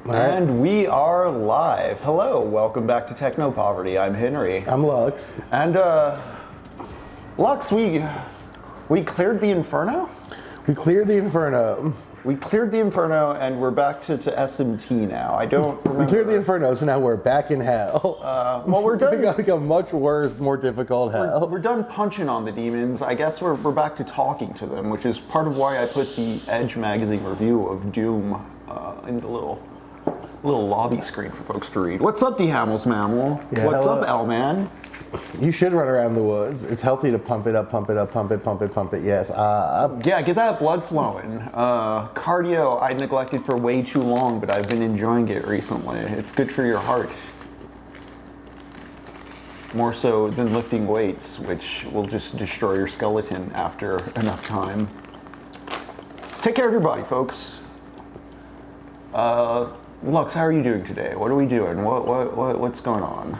And we are live. Hello, welcome back to TechnoPoverty. I'm Henry. I'm Lux. And Lux, we cleared the Inferno? We cleared the Inferno. We cleared the Inferno and we're back to SMT now. I don't remember. We cleared the Inferno, so now we're back in hell. Well, we're done. We got like a much worse, more difficult hell. We're done punching on the demons. I guess we're back to talking to them, which is part of why I put the Edge magazine review of Doom in the little lobby screen for folks to read. What's up, D. Hamels Mammal? Yeah, What's hello. up, L-Man? You should run around the woods. It's healthy to pump it up, pump it up, pump it, pump it, pump it. Yes. Yeah, get that blood flowing. Cardio I neglected for way too long, but I've been enjoying it recently. It's good for your heart. More so than lifting weights, which will just destroy your skeleton after enough time. Take care of your body, folks. Lux, how are you doing today? What are we doing? What's going on?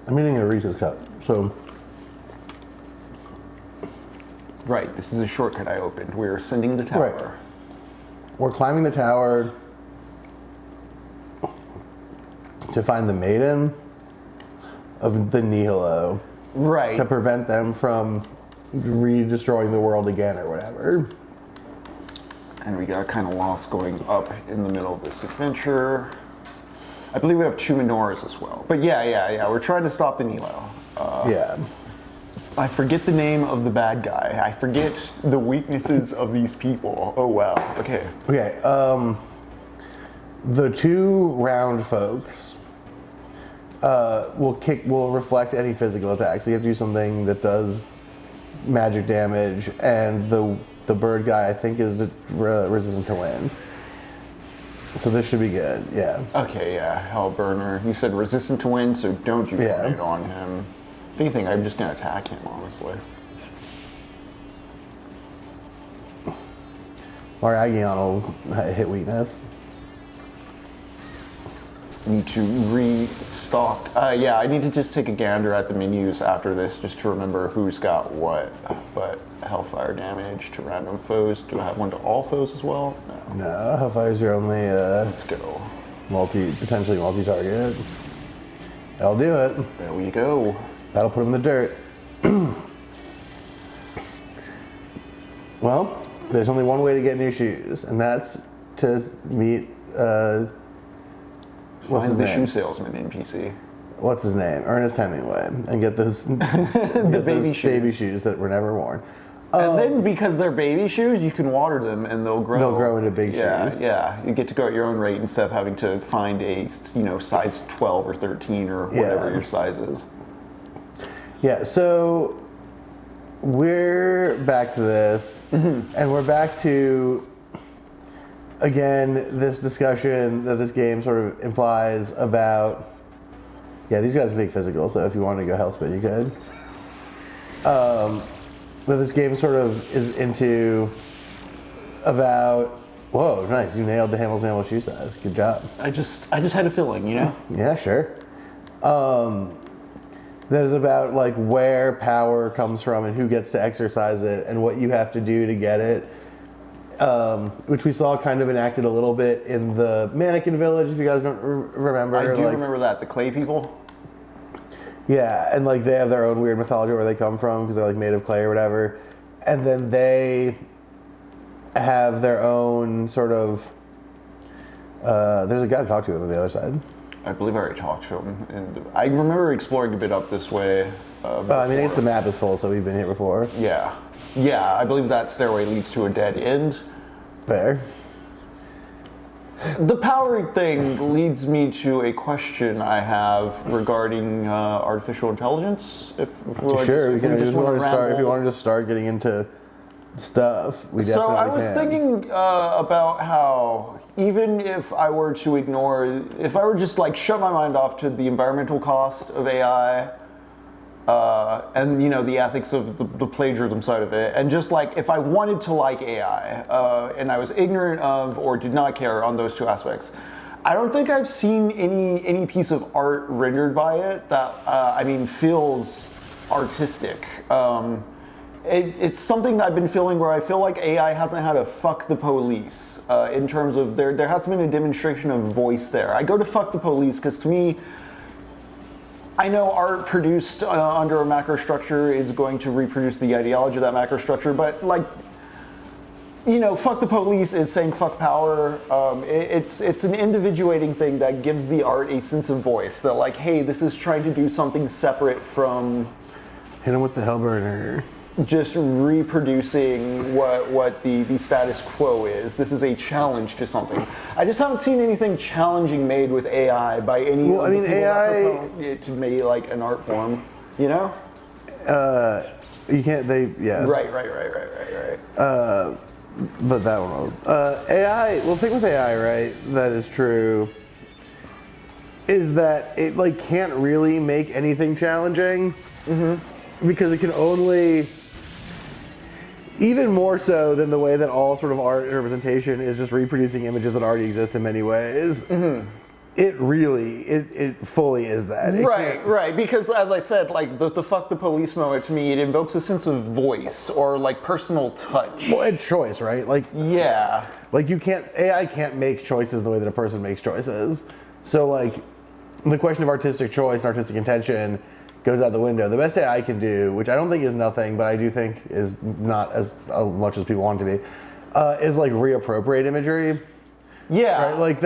I'm eating a Reese's cup, so. Right, this is a shortcut I opened. We're ascending the tower. Right. We're climbing the tower to find the maiden of the Nihilo. Right. To prevent them from re-destroying the world again or whatever. And we got kind of lost going up in the middle of this adventure. I believe we have 2 menorahs as well. But yeah. We're trying to stop the Nihilo. Yeah. I forget the name of the bad guy. I forget the weaknesses of these people. Oh, wow. Okay. Okay. The 2 round folks will reflect any physical attack. So you have to do something that does magic damage, and the bird guy, I think, is resistant to wind. So this should be good, yeah. Okay, yeah, Hellburner. You said resistant to wind, so don't do tornado on him. If anything, I'm just gonna attack him, honestly. Or Agion will hit weakness. Need to restock. Yeah, I need to just take a gander at the menus after this just to remember who's got what. But Hellfire damage to random foes. Do I have one to all foes as well? No, Hellfire's your only Let's go. potentially multi-target. That'll do it. There we go. That'll put him in the dirt. Well, there's only one way to get new shoes, and that's to meet Find the shoe salesman NPC. What's his name? Ernest Hemingway, and get those baby shoes that were never worn. And then because they're baby shoes, you can water them and they'll grow. They'll grow into big shoes. Yeah. You get to go at your own rate instead of having to find a size 12 or 13 or whatever your size is. Yeah. So we're back to this, and we're back to again this discussion that this game sort of implies about. Yeah, these guys take physical, so if you wanted to go hellspin, you could. But this game sort of is into about. Whoa, nice! You nailed the Hamels Mammal shoe size. Good job. I just had a feeling, Yeah, sure. That is about like where power comes from and who gets to exercise it and what you have to do to get it. Which we saw kind of enacted a little bit in the Mannequin Village, if you guys don't remember. I do remember that, the clay people. Yeah, and like they have their own weird mythology where they come from because they're like made of clay or whatever. And then they have their own sort of, there's a guy to talk to on the other side. I believe I already talked to him. And I remember exploring a bit up this way. I mean, I guess the map is full, so we've been here before. Yeah, I believe that stairway leads to a dead end. Fair. The power thing leads me to a question I have regarding artificial intelligence. If we wanted to start getting into stuff, we definitely can. So I was thinking about how even if I were just like shut my mind off to the environmental cost of AI, and the ethics of the plagiarism side of it, and just like if I wanted to like AI, and I was ignorant of or did not care on those 2 aspects, I don't think I've seen any piece of art rendered by it that feels artistic. it's something I've been feeling where I feel like AI hasn't had a fuck the police in terms of there hasn't been a demonstration of voice there. I go to fuck the police because to me, I know art produced under a macro structure is going to reproduce the ideology of that macro structure, but like, you know, fuck the police is saying fuck power. It's an individuating thing that gives the art a sense of voice. That like, hey, this is trying to do something separate from hit him with the hellburner. Just reproducing what the status quo is. This is a challenge to something. I just haven't seen anything challenging made with AI by any well, of the people AI, that propose it to me like an art form, you know? You can't, Right. But that one, AI, well, the thing with AI, right, that is true, is that it like can't really make anything challenging because it can only, even more so than the way that all sort of art and representation is just reproducing images that already exist in many ways. It really, it fully is that. Right. Because as I said, like the fuck the police moment to me, it invokes a sense of voice or like personal touch. Well, and choice, right? Like, yeah. Like AI can't make choices the way that a person makes choices. So like, the question of artistic choice and artistic intention goes out the window. The best AI can do, which I don't think is nothing, but I do think is not as much as people want it to be, is like reappropriate imagery. Yeah. Right? Like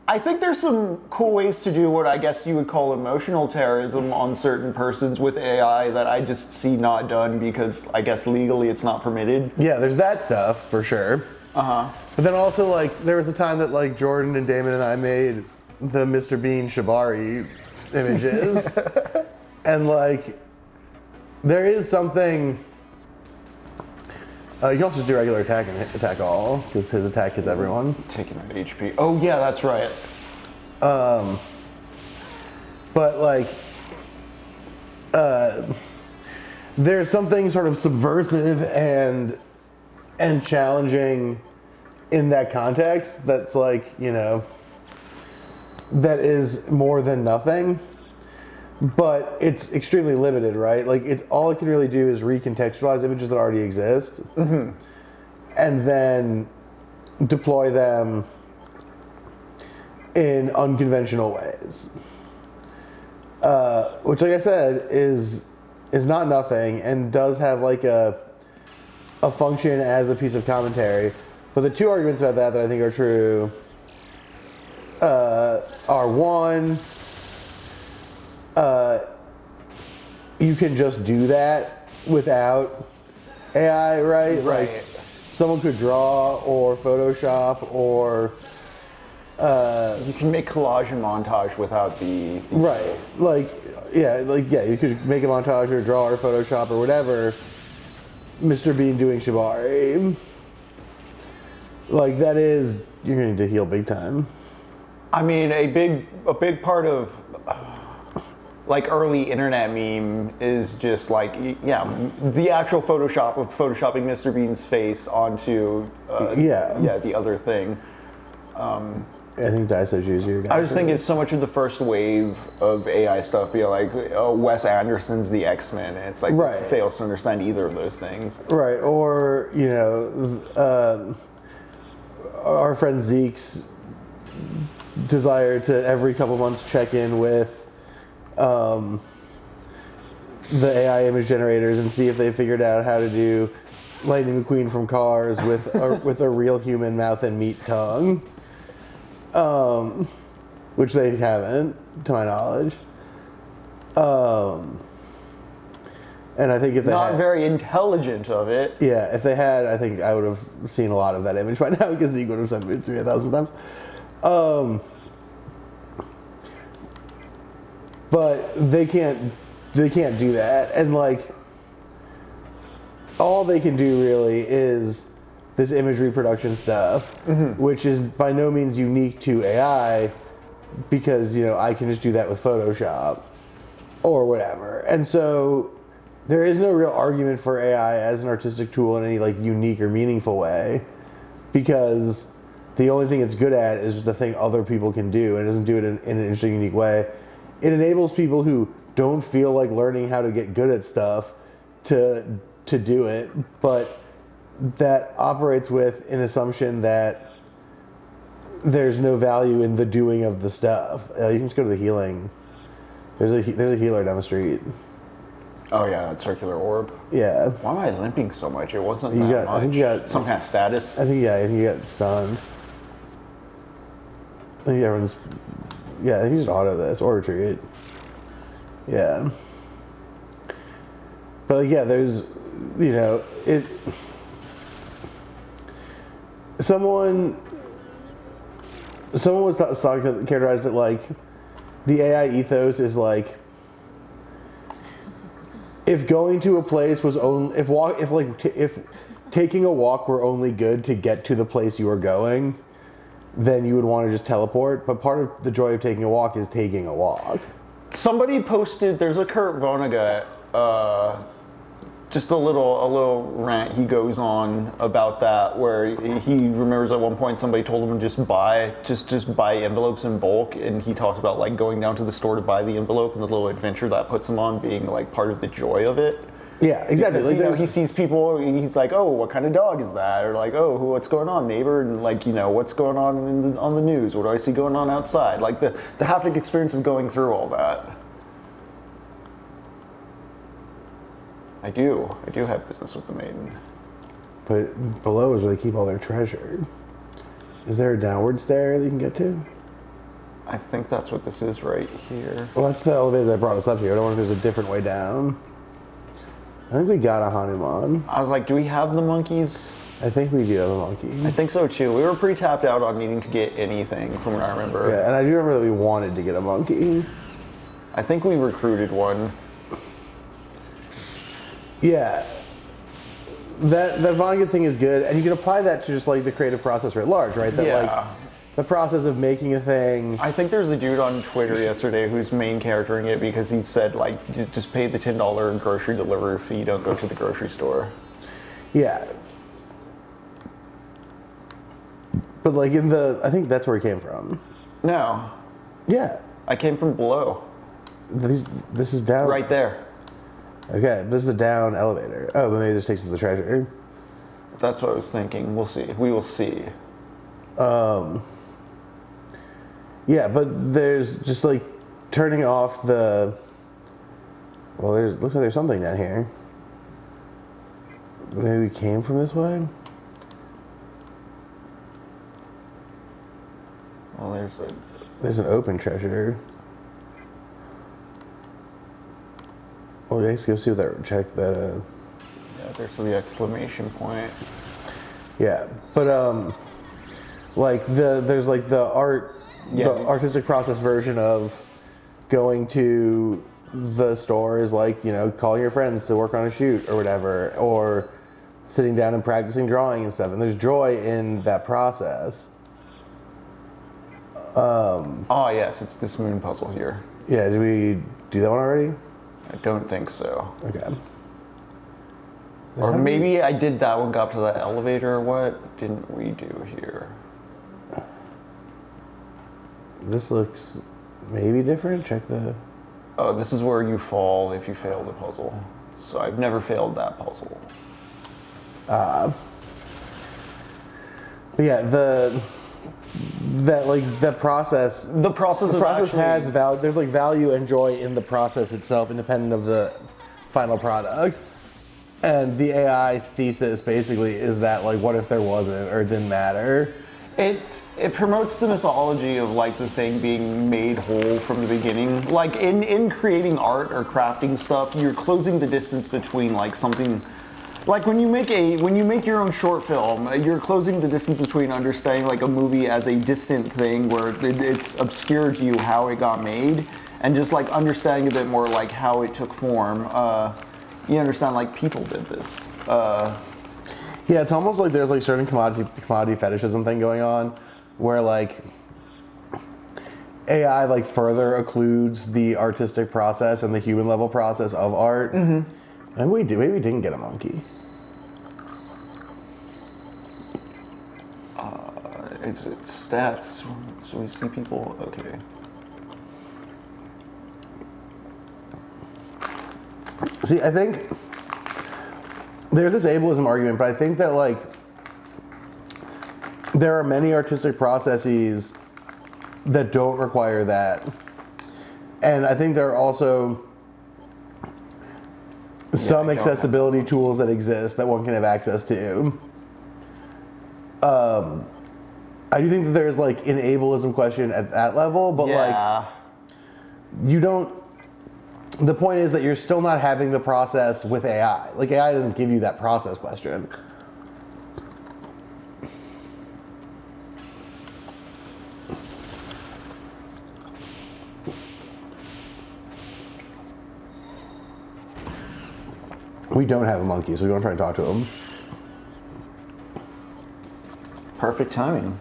I think there's some cool ways to do what I guess you would call emotional terrorism on certain persons with AI that I just see not done because I guess legally it's not permitted. Yeah, there's that stuff for sure. But then also like there was the time that like Jordan and Damon and I made the Mr. Bean Shibari images. And like, there is something. You can also just do regular attack and attack all, because his attack hits everyone. Taking that HP. Oh yeah, that's right. But like, there's something sort of subversive and challenging in that context. That's like, you know, that is more than nothing. But it's extremely limited, right? Like, all it can really do is recontextualize images that already exist, and then deploy them in unconventional ways. Which, like I said, is not nothing, and does have like a function as a piece of commentary. But the two arguments about that I think are true are one. You can just do that without AI, right? Right. Like, someone could draw or Photoshop or... you can make collage and montage without the right. Like, yeah, you could make a montage or draw or Photoshop or whatever. Mr. Bean doing Shibari. Like, that is... You're going to need to heal big time. I mean, a big part of... like early internet meme is just like, yeah, the actual Photoshop of photoshopping Mr. Bean's face onto the other thing. I think Daiso Juice, your guy. I was thinking so much of the first wave of AI stuff be like, oh, Wes Anderson's The X-Men, and it's like, this fails to understand either of those things. Right, or, you know, our friend Zeke's desire to every couple months check in with the AI image generators and see if they figured out how to do Lightning McQueen from Cars with a real human mouth and meat tongue, which they haven't, to my knowledge. And I think if they not very intelligent of it. Yeah, if they had, I think I would have seen a lot of that image by now because Zeke would have sent it to me 1,000 times. But they can't do that, and like all they can do really is this image reproduction stuff, which is by no means unique to AI, because you know I can just do that with Photoshop or whatever, and so there is no real argument for AI as an artistic tool in any like unique or meaningful way, because the only thing it's good at is just the thing other people can do, and it doesn't do it in an interesting, unique way. It enables people who don't feel like learning how to get good at stuff to to do it, but that operates with an assumption that there's no value in the doing of the stuff. You can just go to the healing. There's a healer down the street. Oh yeah, that circular orb. Yeah. Why am I limping so much? It wasn't You that got- much. I think you got- some kind of status. I think you got stunned. I think everyone's. Yeah, I think you just auto this or retreat. Yeah. But yeah, there's, it. Someone was characterized it like the AI ethos is like if going to a place was only if taking a walk were only good to get to the place you were going, then you would want to just teleport. But part of the joy of taking a walk is taking a walk. Somebody posted. There's a Kurt Vonnegut. Just a little rant he goes on about that, where he remembers at one point somebody told him to just buy envelopes in bulk, and he talks about like going down to the store to buy the envelope and the little adventure that puts him on being like part of the joy of it. Yeah, exactly. Because, he sees people, and he's like, oh, what kind of dog is that? Or like, oh, what's going on, neighbor? And like, what's going on on the news? What do I see going on outside? Like the haptic experience of going through all that. I do have business with the maiden. But below is where they keep all their treasure. Is there a downward stair that you can get to? I think that's what this is right here. Well, that's the elevator that brought us up here. I don't know if there's a different way down. I think we got a Hanuman. I was like, do we have the monkeys? I think we do have a monkey. I think so too. We were pretty tapped out on needing to get anything from what I remember. Yeah, and I do remember that we wanted to get a monkey. I think we recruited one. Yeah. That Vonnegut thing is good, and you can apply that to just like the creative process writ large, right? That like the process of making a thing. I think there's a dude on Twitter yesterday who's main charactering it because he said like just pay the $10 grocery delivery fee, don't go to the grocery store. Yeah. But like I think that's where he came from. No. Yeah. I came from below. This is down. Right there. Okay, this is a down elevator. Oh, but maybe this takes us to the treasure. That's what I was thinking. We'll see. We will see. Yeah, but there's just like turning off the. Well, looks like there's something down here. Maybe we came from this way. Well, there's an open treasure. Well, let's go see what that. Check that. Yeah, there's the exclamation point. Yeah, but like there's like the artistic process version of going to the store is like calling your friends to work on a shoot or whatever, or sitting down and practicing drawing and stuff. And there's joy in that process. Oh yes, it's this moon puzzle here. Yeah, did we do that one already? I don't think so. Okay. Or maybe I did that one, got up to that elevator, or what didn't we do here? This looks maybe different. Check the... Oh, this is where you fall if you fail the puzzle. So I've never failed that puzzle. But yeah, the process... The process has value. There's like value and joy in the process itself, independent of the final product. And the AI thesis basically is that like, what if there wasn't or it didn't matter? It promotes the mythology of like the thing being made whole from the beginning. Like in creating art or crafting stuff, you're closing the distance between like something. Like when you make your own short film, you're closing the distance between understanding like a movie as a distant thing where it's obscure to you how it got made, and just like understanding a bit more like how it took form. You understand like people did this. Yeah, it's almost like there's like certain commodity fetishism thing going on, where like AI like further occludes the artistic process and the human level process of art. Mm-hmm. And maybe we didn't get a monkey. It's stats. So we see people. Okay. See, I think there's this ableism argument, but I think that like there are many artistic processes that don't require that. And I think there are also some accessibility tools that exist that one can have access to. I do think that there's like an ableism question at that level, but like you don't, the point is that you're still not having the process with AI. Like AI doesn't give you that process question. We don't have a monkey, so we don't try and talk to him. Perfect timing.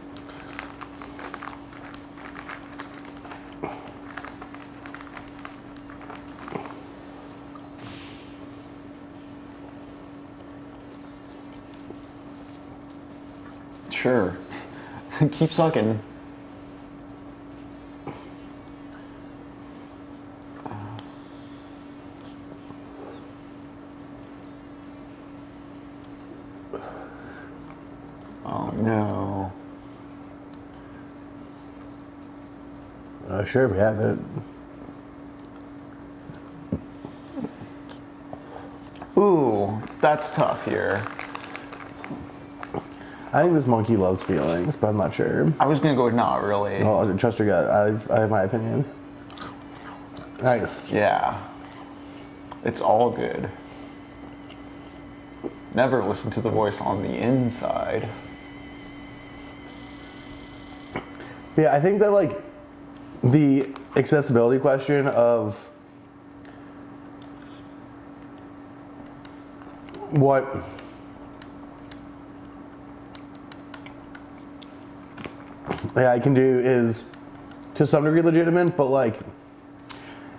Sure. Keep sucking. Oh no. Sure, we have it. Ooh, that's tough here. I think this monkey loves feelings, but I'm not sure. I was gonna go with not really. Oh, trust your gut. I have my opinion. Nice. Yeah. It's all good. Never listen to the voice on the inside. Yeah, I think that like the accessibility question of what AI can do is to some degree legitimate, but like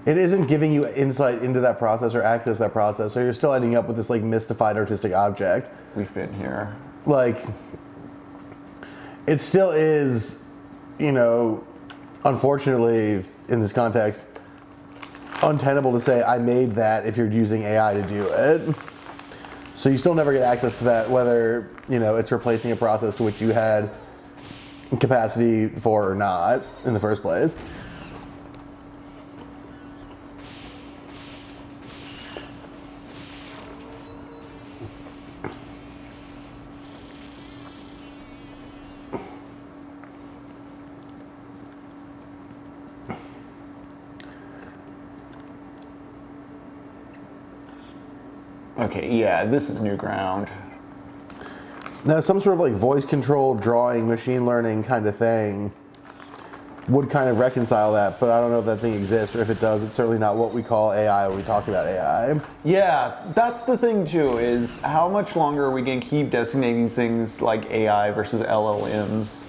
it isn't giving you insight into that process or access to that process, so you're still ending up with this like mystified artistic object. We've been here. Like it still is, you know, unfortunately in this context, untenable to say I made that if you're using AI to do it. So you still never get access to that, whether, you know, it's replacing a process to which you had capacity for or not in the first place. Okay, yeah, this is new ground. Now, some sort of like voice control, drawing, machine learning kind of thing would kind of reconcile that, but I don't know if that thing exists, or if it does, it's certainly not what we call AI when we talk about AI. Yeah, that's the thing too, is how much longer are we gonna keep designating things like AI versus LLMs?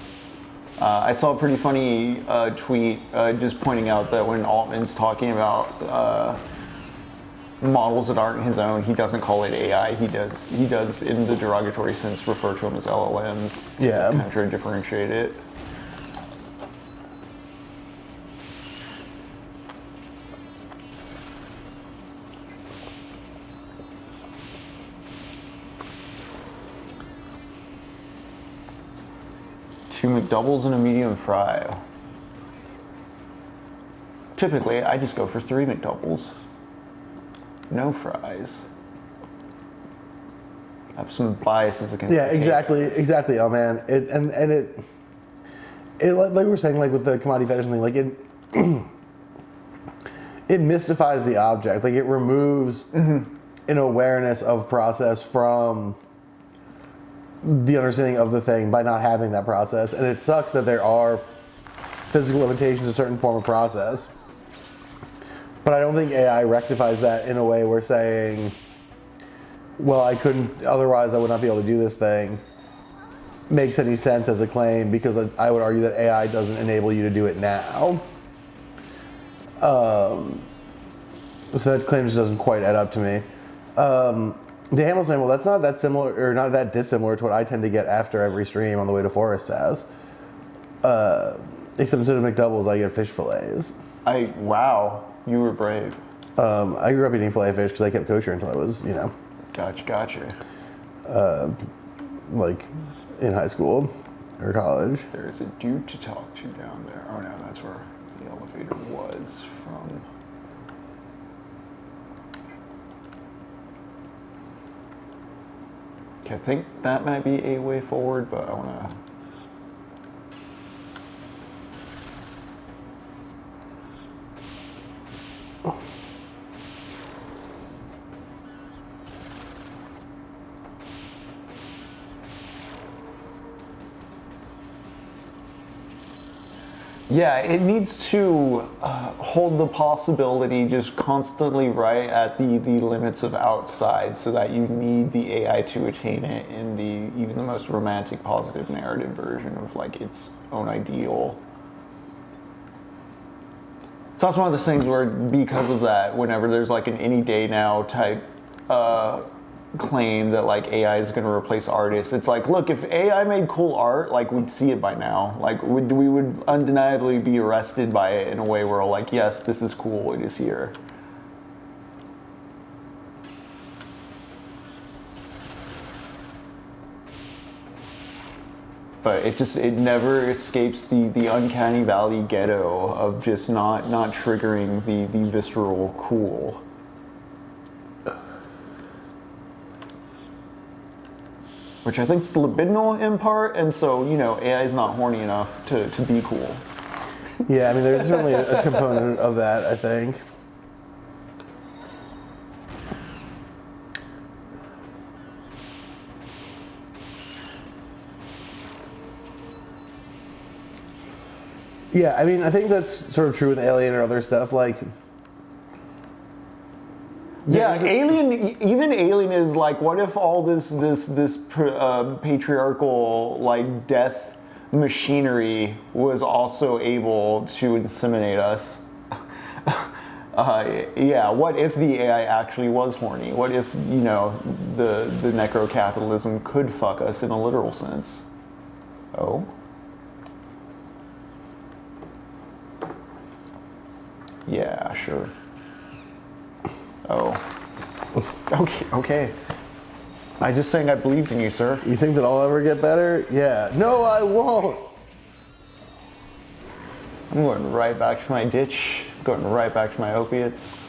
I saw a pretty funny tweet just pointing out that when Altman's talking about models that aren't his own, he doesn't call it AI. He does in the derogatory sense refer to them as LLMs to kind of try to differentiate it. Two McDoubles and a medium fry. Typically, I just go for 3 McDoubles. No fries. I have some biases against potatoes. exactly. Oh man, it like we were saying, like with the commodity fetish thing, like it mystifies the object. Like it removes an awareness of process from the understanding of the thing by not having that process, and it sucks that there are physical limitations to a certain form of process. But I don't think AI rectifies that in a way where saying, well, I couldn't, otherwise I would not be able to do this thing, makes any sense as a claim, because I would argue that AI doesn't enable you to do it now. So that claim just doesn't quite add up to me. DeHamel's saying, well, that's not that similar, or not that dissimilar to what I tend to get after every stream on the way to Forest House. Except instead of McDoubles, I get fish fillets. Wow, you were brave. I grew up eating filet fish because I kept kosher until I was, Gotcha. Like in high school or college. There's a dude to talk to down there. Oh no, that's where the elevator was from. Okay, I think that might be a way forward, but I want to... Yeah, it needs to hold the possibility just constantly right at the limits of outside, so that you need the AI to attain it in even the most romantic positive narrative version of like its own ideal. So that's one of those things where, because of that, whenever there's like an any day now type claim that like AI is going to replace artists, it's like, look, if AI made cool art, like we'd see it by now. Like we would undeniably be arrested by it in a way where like, yes, this is cool, it is here. But it never escapes the uncanny valley ghetto of just not triggering the visceral cool. Which I think is libidinal in part, and so, you know, AI is not horny enough to be cool. Yeah, I mean, there's certainly a component of that, I think. Yeah, I mean, I think that's sort of true with Alien or other stuff, like... Yeah, even Alien is like, what if all this patriarchal like death machinery was also able to inseminate us? Yeah, what if the AI actually was horny? What if, you know, the necro-capitalism could fuck us in a literal sense? Oh? Yeah, sure. Oh. Okay. I just saying I believed in you, sir. You think that I'll ever get better? Yeah. No, I won't. I'm going right back to my ditch, going right back to my opiates.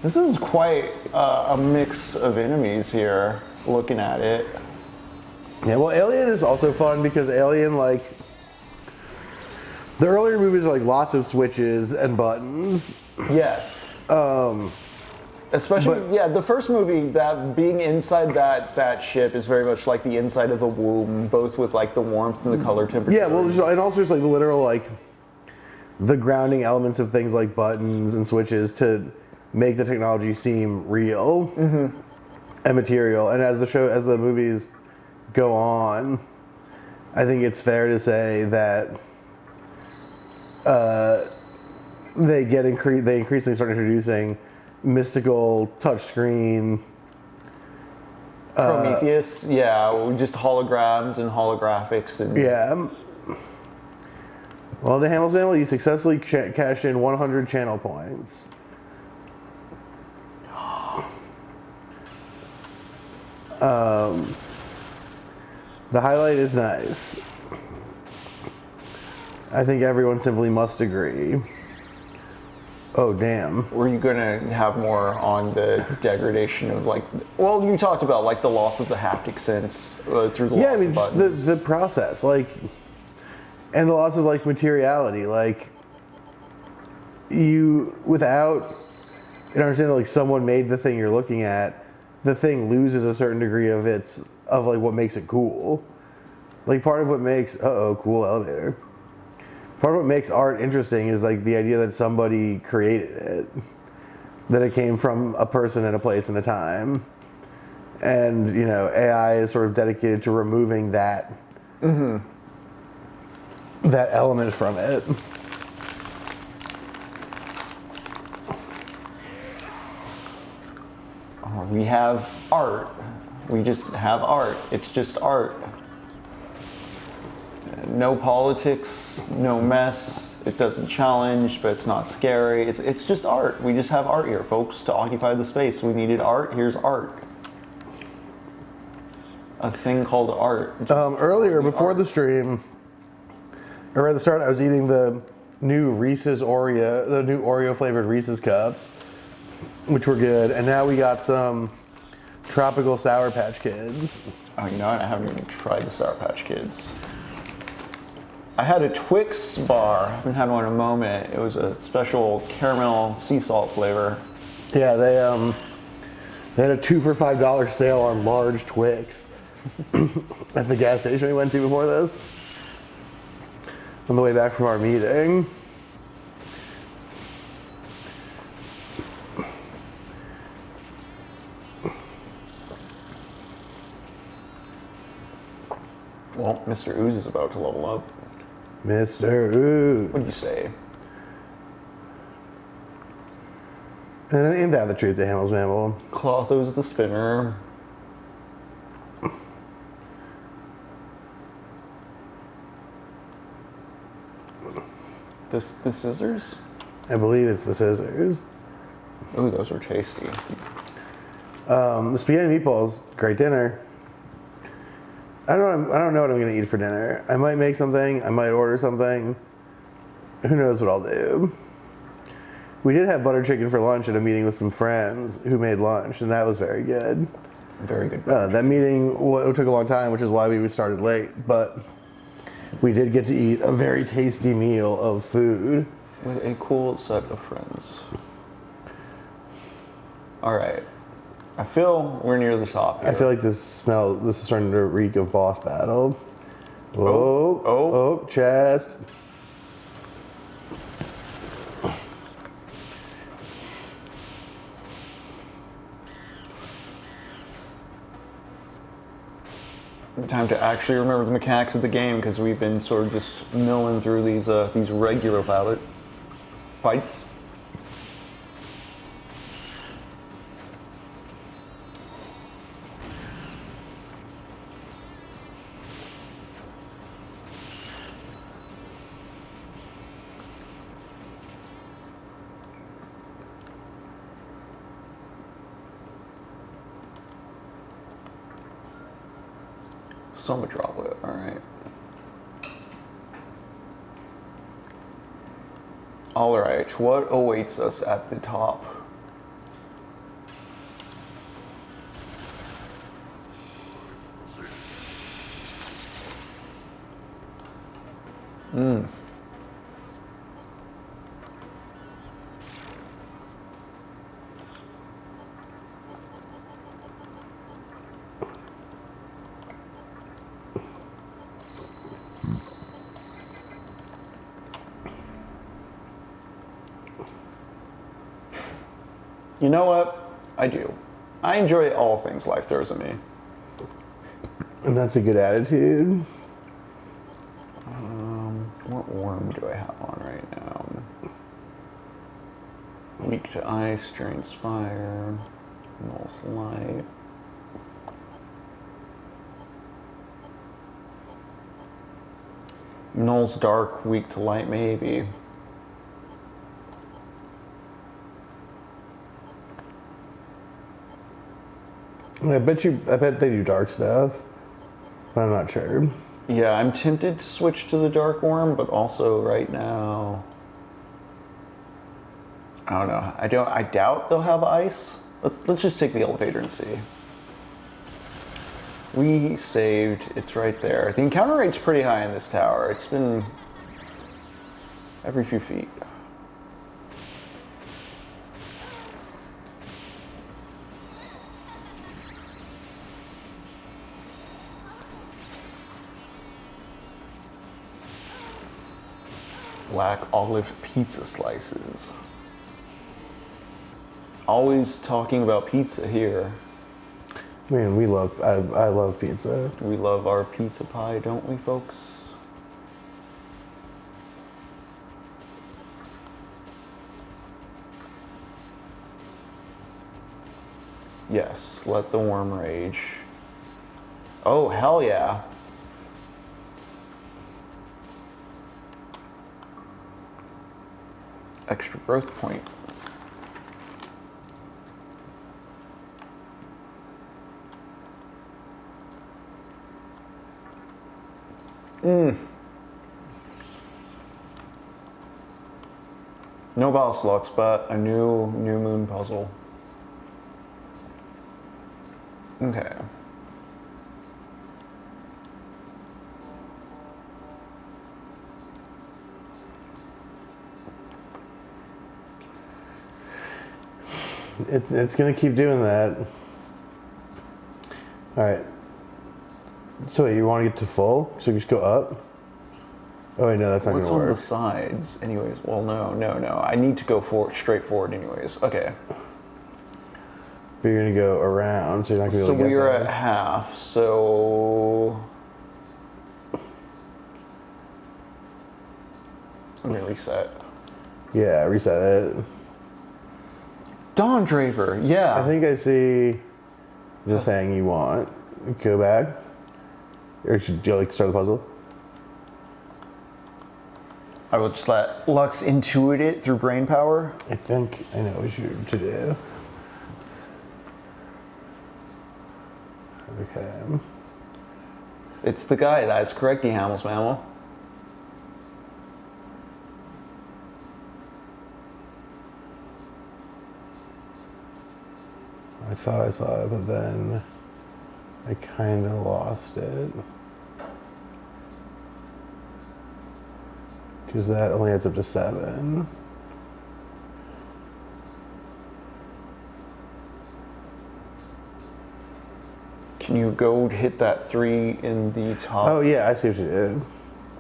This is quite a mix of enemies here, looking at it. Yeah, well, Alien is also fun because Alien, like, the earlier movies are like lots of switches and buttons. Yes. Especially, the first movie, that being inside that ship is very much like the inside of a womb, both with like the warmth and the color temperature. Yeah, well, and also just like the literal, like, the grounding elements of things like buttons and switches to make the technology seem real and material. And as the movies go on, I think it's fair to say that they increasingly start introducing mystical touchscreen. Prometheus, just holograms and holographics and Well, the Hamilton family, you successfully cashed in 100 channel points. The highlight is nice. I think everyone simply must agree. Oh, damn. Were you going to have more on the degradation of, like, well, you talked about, like, the loss of the haptic sense through the loss of buttons. The process, like, and the loss of, like, materiality. Like, without understanding, like, someone made the thing you're looking at, the thing loses a certain degree of like, what makes it cool. Like, part of what makes, cool elevator. Part of what makes art interesting is like the idea that somebody created it, that it came from a person and a place and a time, and you know, AI is sort of dedicated to removing that that element from it. We have art. We just have art. It's just art. No politics, no mess, it doesn't challenge, but it's not scary. It's just art. We just have art here, folks, to occupy the space. We needed art. Here's art. A thing called art. Earlier, before the stream, or at the start, I was eating the new Oreo flavored Reese's cups, which were good. And now we got some tropical Sour Patch Kids. Oh, you know what? I haven't even tried the Sour Patch Kids. I had a Twix bar. I haven't had one in a moment. It was a special caramel sea salt flavor. Yeah, they had a 2 for $5 sale on large Twix at the gas station we went to before this. On the way back from our meeting. Well, Mr. Ooze is about to level up. Mr. Ooze. What do you say? And ain't that the truth, the Hamels Mammal? Clotho's the spinner. The scissors? I believe it's the scissors. Ooh, those were tasty. The spaghetti and meatballs, great dinner. I don't know what I'm gonna eat for dinner. I might make something. I might order something. Who knows what I'll do? We did have butter chicken for lunch at a meeting with some friends who made lunch, and that was very good. Very good. That meeting took a long time, which is why we started late, but we did get to eat a very tasty meal of food. With a cool set of friends. All right. I feel we're near the top here. I feel like this is starting to reek of boss battle. Oh, chest. Time to actually remember the mechanics of the game, because we've been sort of just milling through these regular fights. Soma droplet, all right. All right, what awaits us at the top? You know what? I do. I enjoy all things life throws at me. And that's a good attitude. What worm do I have on right now? Weak to ice, drains fire, nulls light. Null's dark, weak to light, maybe. I bet they do dark stuff. But I'm not sure. Yeah, I'm tempted to switch to the dark worm, but also right now, I don't know. I doubt they'll have ice. Let's just take the elevator and see. We saved. It's right there. The encounter rate's pretty high in this tower. It's been every few feet. Black olive pizza slices. Always talking about pizza here. I mean, I love pizza. We love our pizza pie, don't we, folks? Yes, let the worm rage. Oh, hell yeah. extra growth point. No boss looks, but a new moon puzzle. Okay. It's gonna keep doing that. All right. So wait, you want to get to full? So you just go up? Oh wait, no, that's not What's gonna on work. the sides? Anyways, well, no. I need to go straight forward anyways. Okay. But you're gonna go around, so you're not gonna be So able to get we're there. at half, so... Let me reset. Yeah, reset it. Dawn Draper, yeah. I think I see the thing you want. Go back. Or should you like start the puzzle? I will just let Lux intuit it through brain power. I think I know what you to do. Okay. It's the guy, that is correct, Hamels Mammal. I thought I saw it, but then I kind of lost it. Because that only adds up to 7. Can you go hit that 3 in the top? Oh yeah, I see what you did.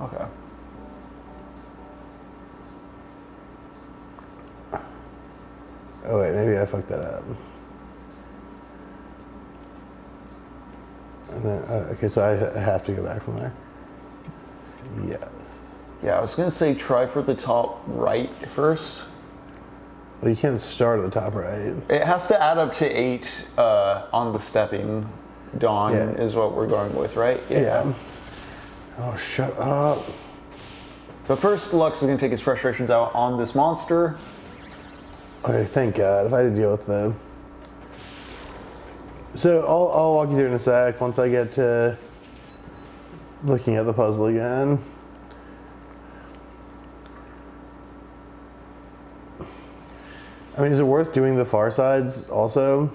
Okay. Oh wait, maybe I fucked that up. And then, okay, so I have to go back from there. Yes. Yeah, I was gonna say try for the top right first. Well, you can't start at the top right. It has to add up to 8 on the stepping. Dawn Yeah. is what we're going with, right? Yeah. Oh, shut up. But first, Lux is gonna take his frustrations out on this monster. Okay, thank God. If I had to deal with them. So I'll walk you through in a sec once I get to looking at the puzzle again. I mean, is it worth doing the far sides also?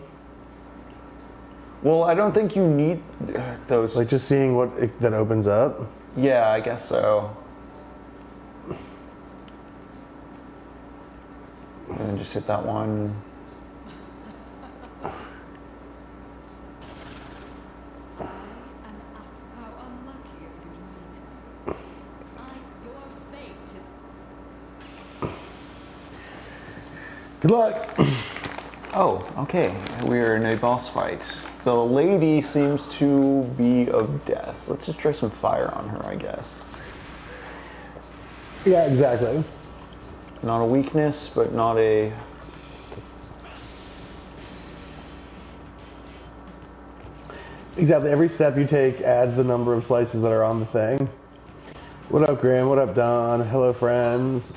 Well, I don't think you need those. Like just seeing what that opens up? Yeah, I guess so. And then just hit that one. How unlucky of you to meet me. Your fate is Good luck. Oh, okay. We're in a boss fight. The lady seems to be of death. Let's just try some fire on her, I guess. Yeah, exactly. Not a weakness, but not a... Exactly. Every step you take adds the number of slices that are on the thing. What up, Graham? What up, Don? Hello, friends.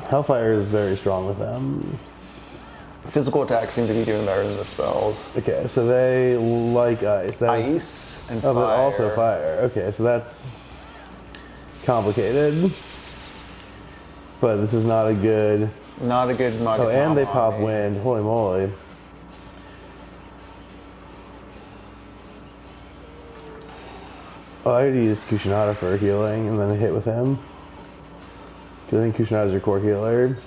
Hellfire is very strong with them. Physical attacks seem to be doing better than the spells. Okay, so they like ice. Ice and Oh, fire. but also fire. Okay, so that's complicated. But this is not a good... Not a good Magatama. Oh, and they pop wind. Holy moly. Oh, I could use Kushinada for healing and then a hit with him. Because I think Kushinada is your core healer.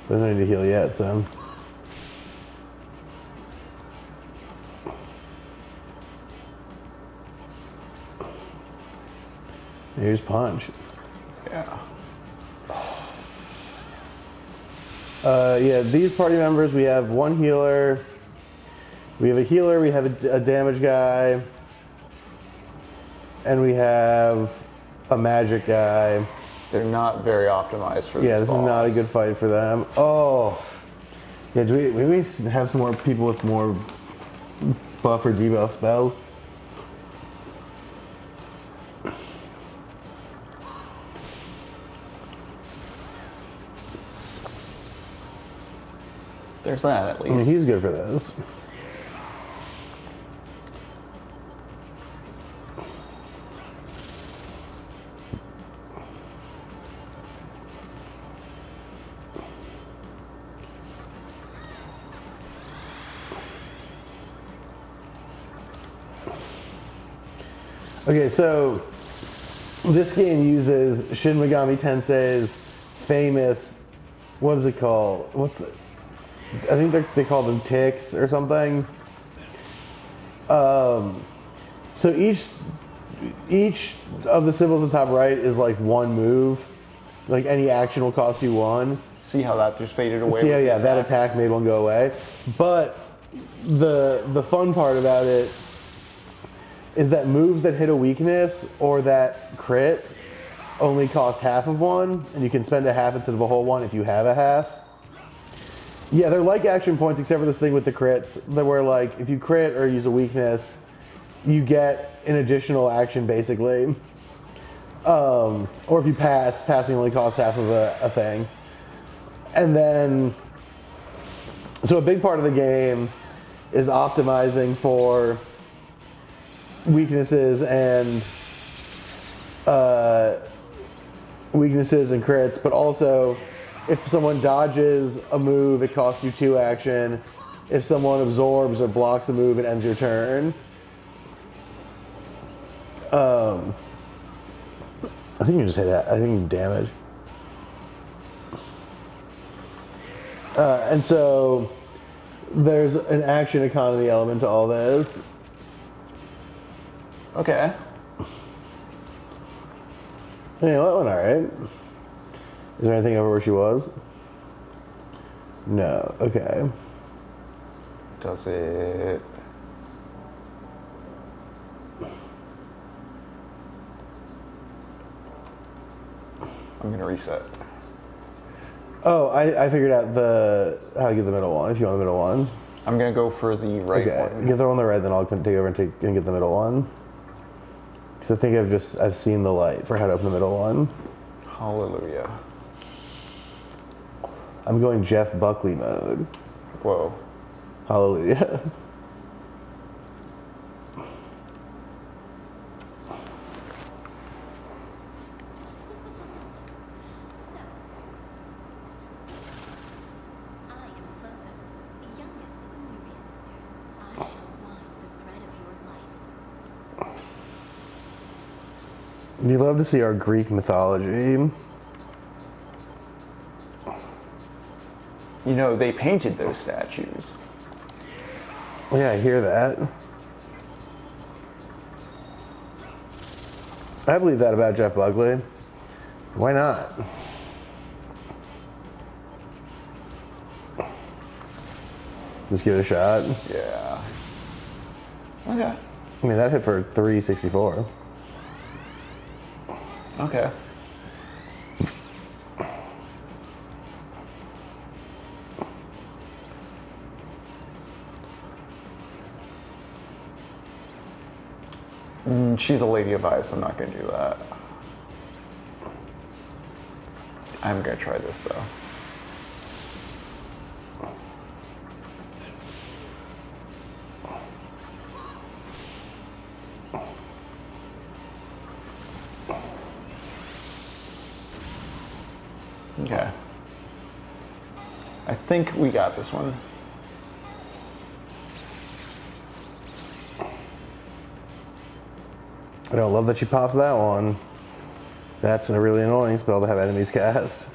But I don't need to heal yet, so. Here's punch. Yeah. Yeah, these party members, we have one healer. We have a healer, we have a damage guy. And we have a magic guy. They're not very optimized for Yeah, this this is not a boss. good fight for them. Oh. Yeah, do we maybe have some more people with more buff or debuff spells? There's that at I mean, least. he's good for this. Okay, so this game uses Shin Megami Tensei's famous, what is it called? I think they call them ticks or something. So each of the symbols at the top right is like one move. Like any action will cost you one. See how that just faded away? See how, with the yeah, that attack made one go away. But the fun part about it is that moves that hit a weakness or that crit only cost half of one, and you can spend a half instead of a whole one if you have a half. Yeah, they're like action points except for this thing with the crits, that where like if you crit or use a weakness, you get an additional action basically. Or if you pass, passing only costs half of a thing. And then, so a big part of the game is optimizing for weaknesses and crits, but also if someone dodges a move, it costs you 2 action. If someone absorbs or blocks a move, it ends your turn. I think you just hit that. I think you damage. And so there's an action economy element to all this. Okay. Yeah, that went alright. Is there anything over where she was? No. Okay. Does it? I'm gonna reset. Oh, I figured out how to get the middle one. If you want the middle one. I'm gonna go for the right Okay. one. Get the one on the right, then I'll take over and get the middle one. Because I think I've seen the light for how to open the middle one. Hallelujah. I'm going Jeff Buckley mode. Whoa. Hallelujah. I am Clotho, the youngest of the Moiri sisters. I shall wind the thread of your life. You'd love to see our Greek mythology. You know, they painted those statues. Yeah, I hear that. I believe that about Jeff Buckley. Why not? Just give it a shot. Yeah. Okay. I mean, that hit for 364. Okay. She's a lady of ice. I'm not gonna do that. I'm gonna try this though. Okay. I think we got this one. I don't love that she pops that one. That's a really annoying spell to have enemies cast.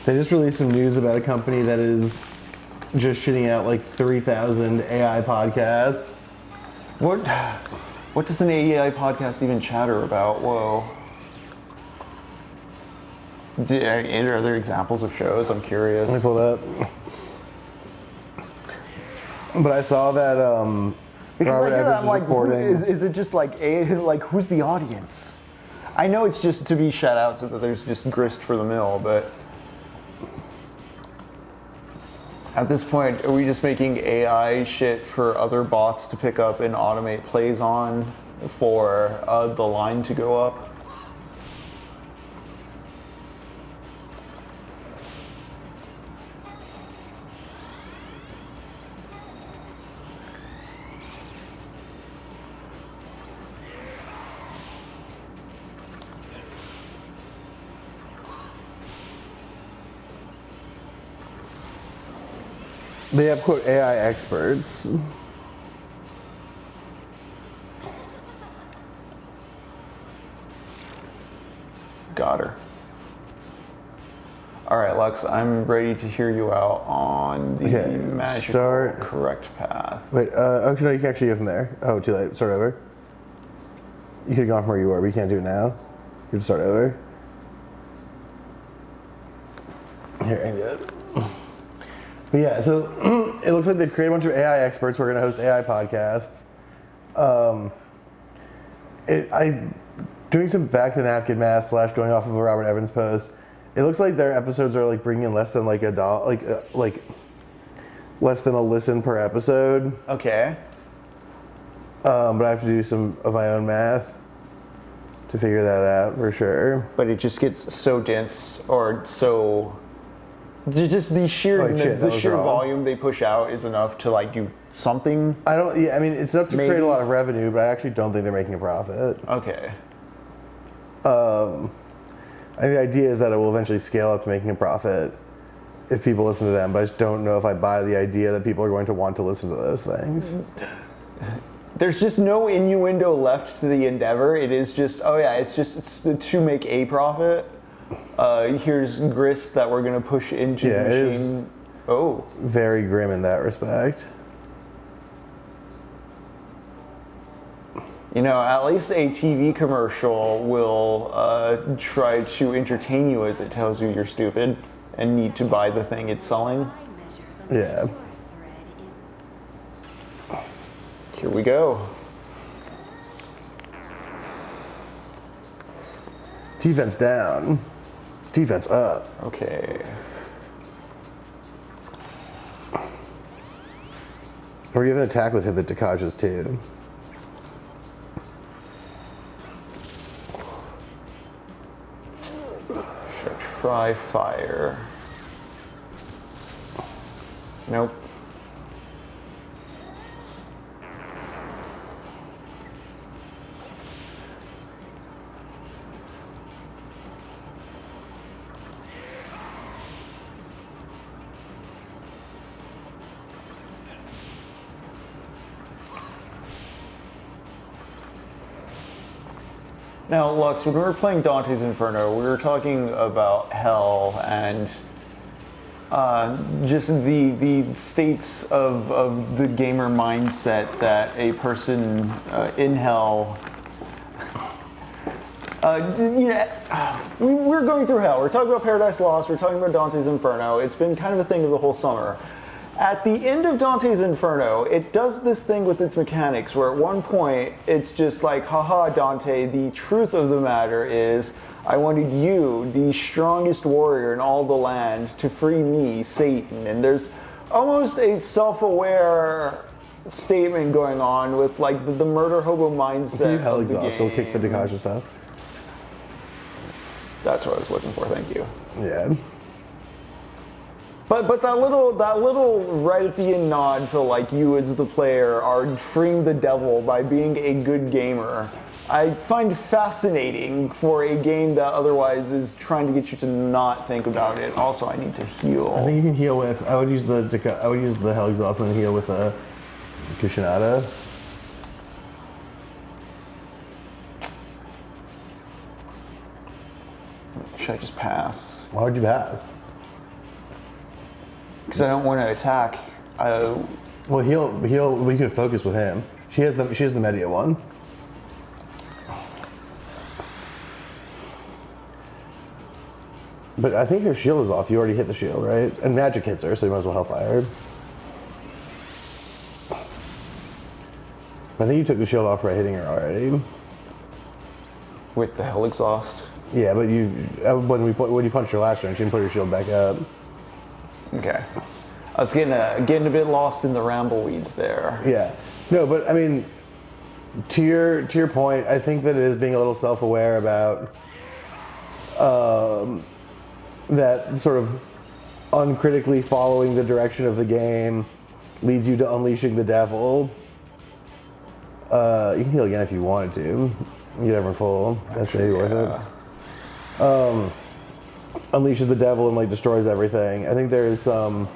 They just released some news about a company that is just shitting out like 3,000 AI podcasts. What does an AI podcast even chatter about? Whoa. Are there examples of shows? I'm curious. Let me pull it up. But I saw that Because Robert I hear Evans that, I'm was like, recording. is it just like who's the audience? I know it's just to be shut out so that there's just grist for the mill, but at this point, are we just making AI shit for other bots to pick up and automate plays on for the line to go up? They have, quote, AI experts. Got her. All right, Lux, I'm ready to hear you out on the magical correct path. Wait, okay, no, you can actually go from there. Oh, too late. Start over. You could have gone from where you were, but you can't do it now. You have to start over. Here, I do it. But yeah, so it looks like they've created a bunch of AI experts who are going to host AI podcasts. Doing some back to the napkin math / going off of a Robert Evans post. It looks like their episodes are like bringing in less than like like less than a listen per episode. Okay. But I have to do some of my own math to figure that out for sure. But it just gets so dense or so. Just the sheer volume they push out is enough to like do something. I mean, it's enough to create a lot of revenue, but I actually don't think they're making a profit. Okay. And the idea is that it will eventually scale up to making a profit if people listen to them, but I just don't know if I buy the idea that people are going to want to listen to those things. There's just no innuendo left to the endeavor. It is just, it's to make a profit. Here's grist that we're going to push into the machine. Oh. Very grim in that respect. You know, at least a TV commercial will try to entertain you as it tells you you're stupid and need to buy the thing it's selling. Yeah. Here we go. Defense down. Defense up. Okay. Or you have an attack with him that decages too. Should try fire. Nope. Now, Lux, when we were playing Dante's Inferno, we were talking about hell and just the states of the gamer mindset that a person in hell. We're going through hell. We're talking about Paradise Lost. We're talking about Dante's Inferno. It's been kind of a thing of the whole summer. At the end of Dante's Inferno, it does this thing with its mechanics where at one point it's just like, haha, Dante, the truth of the matter is I wanted you, the strongest warrior in all the land, to free me, Satan. And there's almost a self-aware statement going on with like the murder hobo mindset. Can you hell of the exhaust? game. Will kick the Deconstruction stuff. That's what I was looking for, thank you. Yeah. But that little right at the end nod to like you as the player are freeing the devil by being a good gamer, I find fascinating for a game that otherwise is trying to get you to not think about it. Also, I need to heal. I think you can heal with. I would use the hell exhaust and heal with a Kushinada. Should I just pass? Why would you pass? Because I don't want to attack. Well, we could focus with him. She has the media one. But I think her shield is off. You already hit the shield, right? And magic hits her, so you might as well Hellfire. I think you took the shield off right hitting her already. With the hell exhaust. Yeah, but when you punched her last turn, she didn't put her shield back up. Okay. I was getting a bit lost in the rambleweeds there. Yeah. No, but I mean, to your point, I think that it is being a little self-aware about that sort of uncritically following the direction of the game leads you to unleashing the devil. You can heal again if you wanted to. You get everyone full. That's maybe worth it. Unleashes the devil and like destroys everything. I think there is some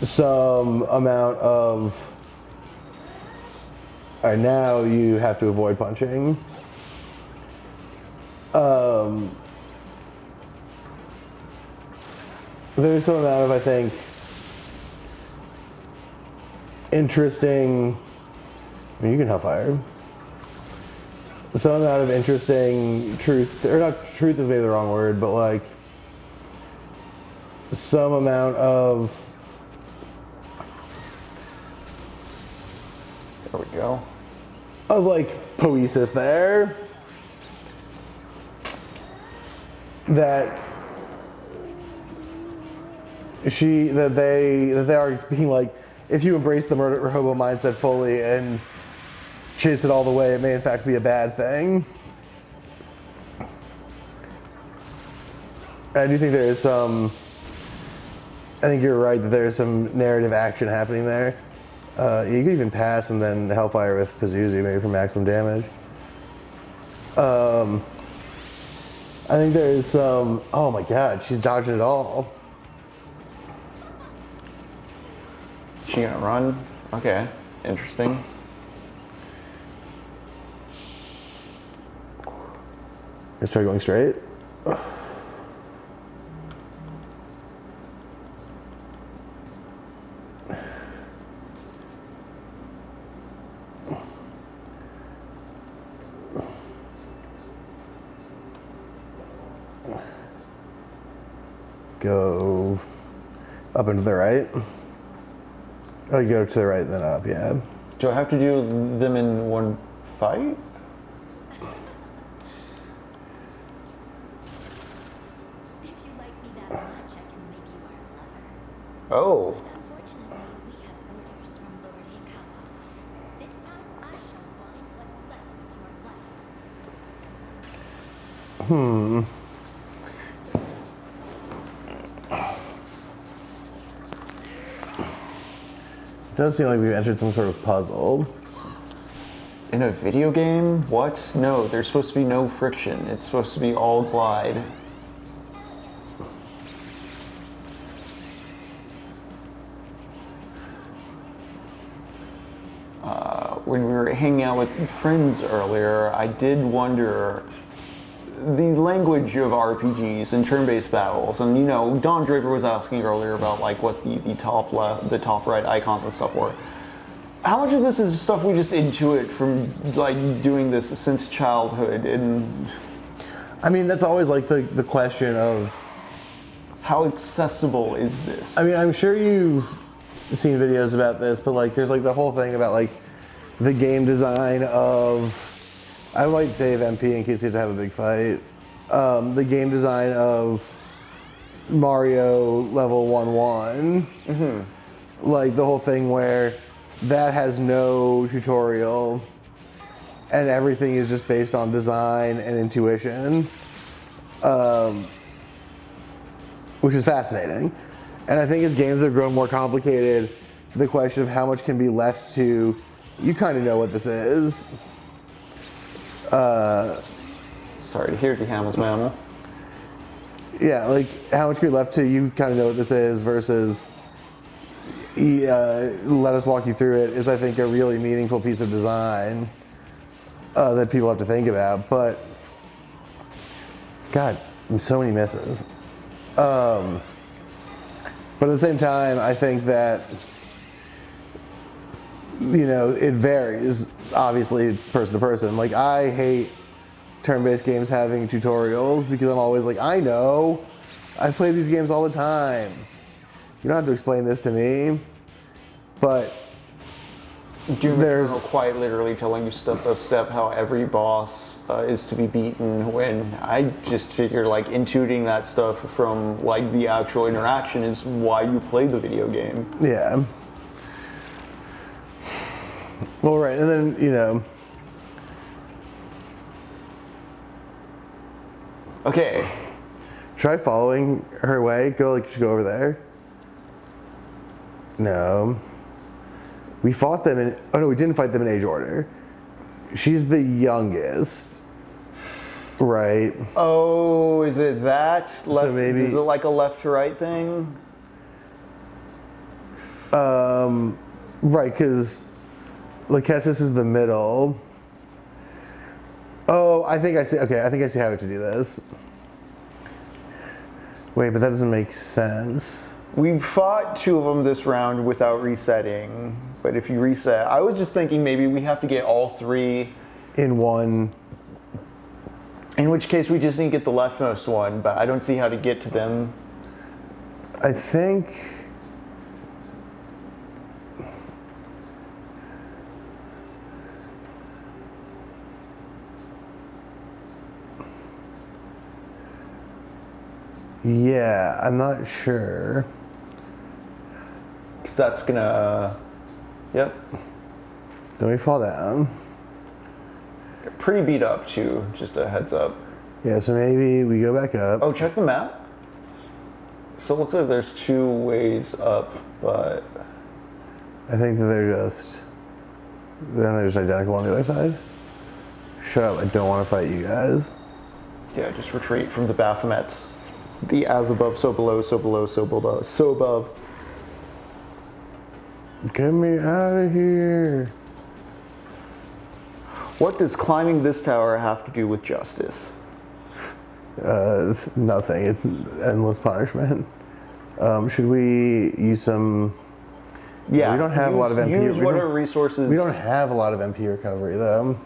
amount of. All right, now you have to avoid punching. There's some amount of, I think, interesting. I mean, you can Hellfire. Some amount of interesting truth, or not truth is maybe the wrong word, but like some amount of. There we go. Of like poesis there. That they are being like, if you embrace the murder hobo mindset fully and chase it all the way, it may in fact be a bad thing. I do think there is some. I think you're right that there is some narrative action happening there. You could even pass and then Hellfire with Pazuzu maybe for maximum damage. I think there is some. Oh my God, she's dodging it all. She gonna run? Okay, interesting. Let's try going straight. Go up and to the right. Oh, you go to the right, then up, yeah. Do I have to do them in one fight? If you like me that much, I can make you our lover. Oh. Unfortunately, we have orders from Lord Hikawa. This time, I shall find what's left of your life. It does seem like we've entered some sort of puzzle. In a video game? What? No, there's supposed to be no friction. It's supposed to be all glide. When we were hanging out with friends earlier, I did wonder the language of RPGs and turn-based battles, and you know, Don Draper was asking earlier about like what the top left, the top right icons and stuff were. How much of this is stuff we just intuit from like doing this since childhood? And I mean, that's always like the question of how accessible is this? I mean, I'm sure you've seen videos about this, but like there's like the whole thing about like the game design of, I might save MP in case you have to have a big fight. The game design of Mario level 1-1. Mm-hmm. Like the whole thing where that has no tutorial and everything is just based on design and intuition, which is fascinating. And I think as games have grown more complicated, the question of how much can be left to, you kind of know what this is. Sorry to hear the Hamels Mammal. Yeah, like how much can be left to, you kind of know what this is, versus let us walk you through it is, I think, a really meaningful piece of design that people have to think about. But God, so many misses. But at the same time, I think that, it varies, obviously, person to person. Like, I hate turn-based games having tutorials because I'm always like, I know. I play these games all the time. You don't have to explain this to me. But Doom there's Eternal quite literally telling you step by step how every boss is to be beaten, when I just figure like intuiting that stuff from like the actual interaction is why you play the video game. yeah. Well, right, and then Okay. try following her way. Just go over there. No. We fought them in. Oh no, we didn't fight them in age order. She's the youngest, right? Oh, is it that left? maybe- Is it like a left to right thing? Right, because Lachesis is the middle. Oh, I think I see. Okay, I think I see how to do this. Wait, but that doesn't make sense. We fought 2 of them this round without resetting, but if you reset, I was just thinking maybe we have to get all 3. In one. In which case we just need to get the leftmost one, but I don't see how to get to them. I think. Yeah, I'm not sure. Because that's gonna, yep. Then we fall down. Pretty beat up too, just a heads up. Yeah, so maybe we go back up. Oh, check the map. So it looks like there's 2 ways up, but I think that then they're just identical on the other side. Shut up, I don't want to fight you guys. yeah, just retreat from the Baphomets. The as above, so below, so below, so below, so above. Get me out of here. What does climbing this tower have to do with justice? Nothing, it's endless punishment. Should we use some... Yeah, we don't have a lot of MP. Use whatever resources. We don't have a lot of MP recovery though.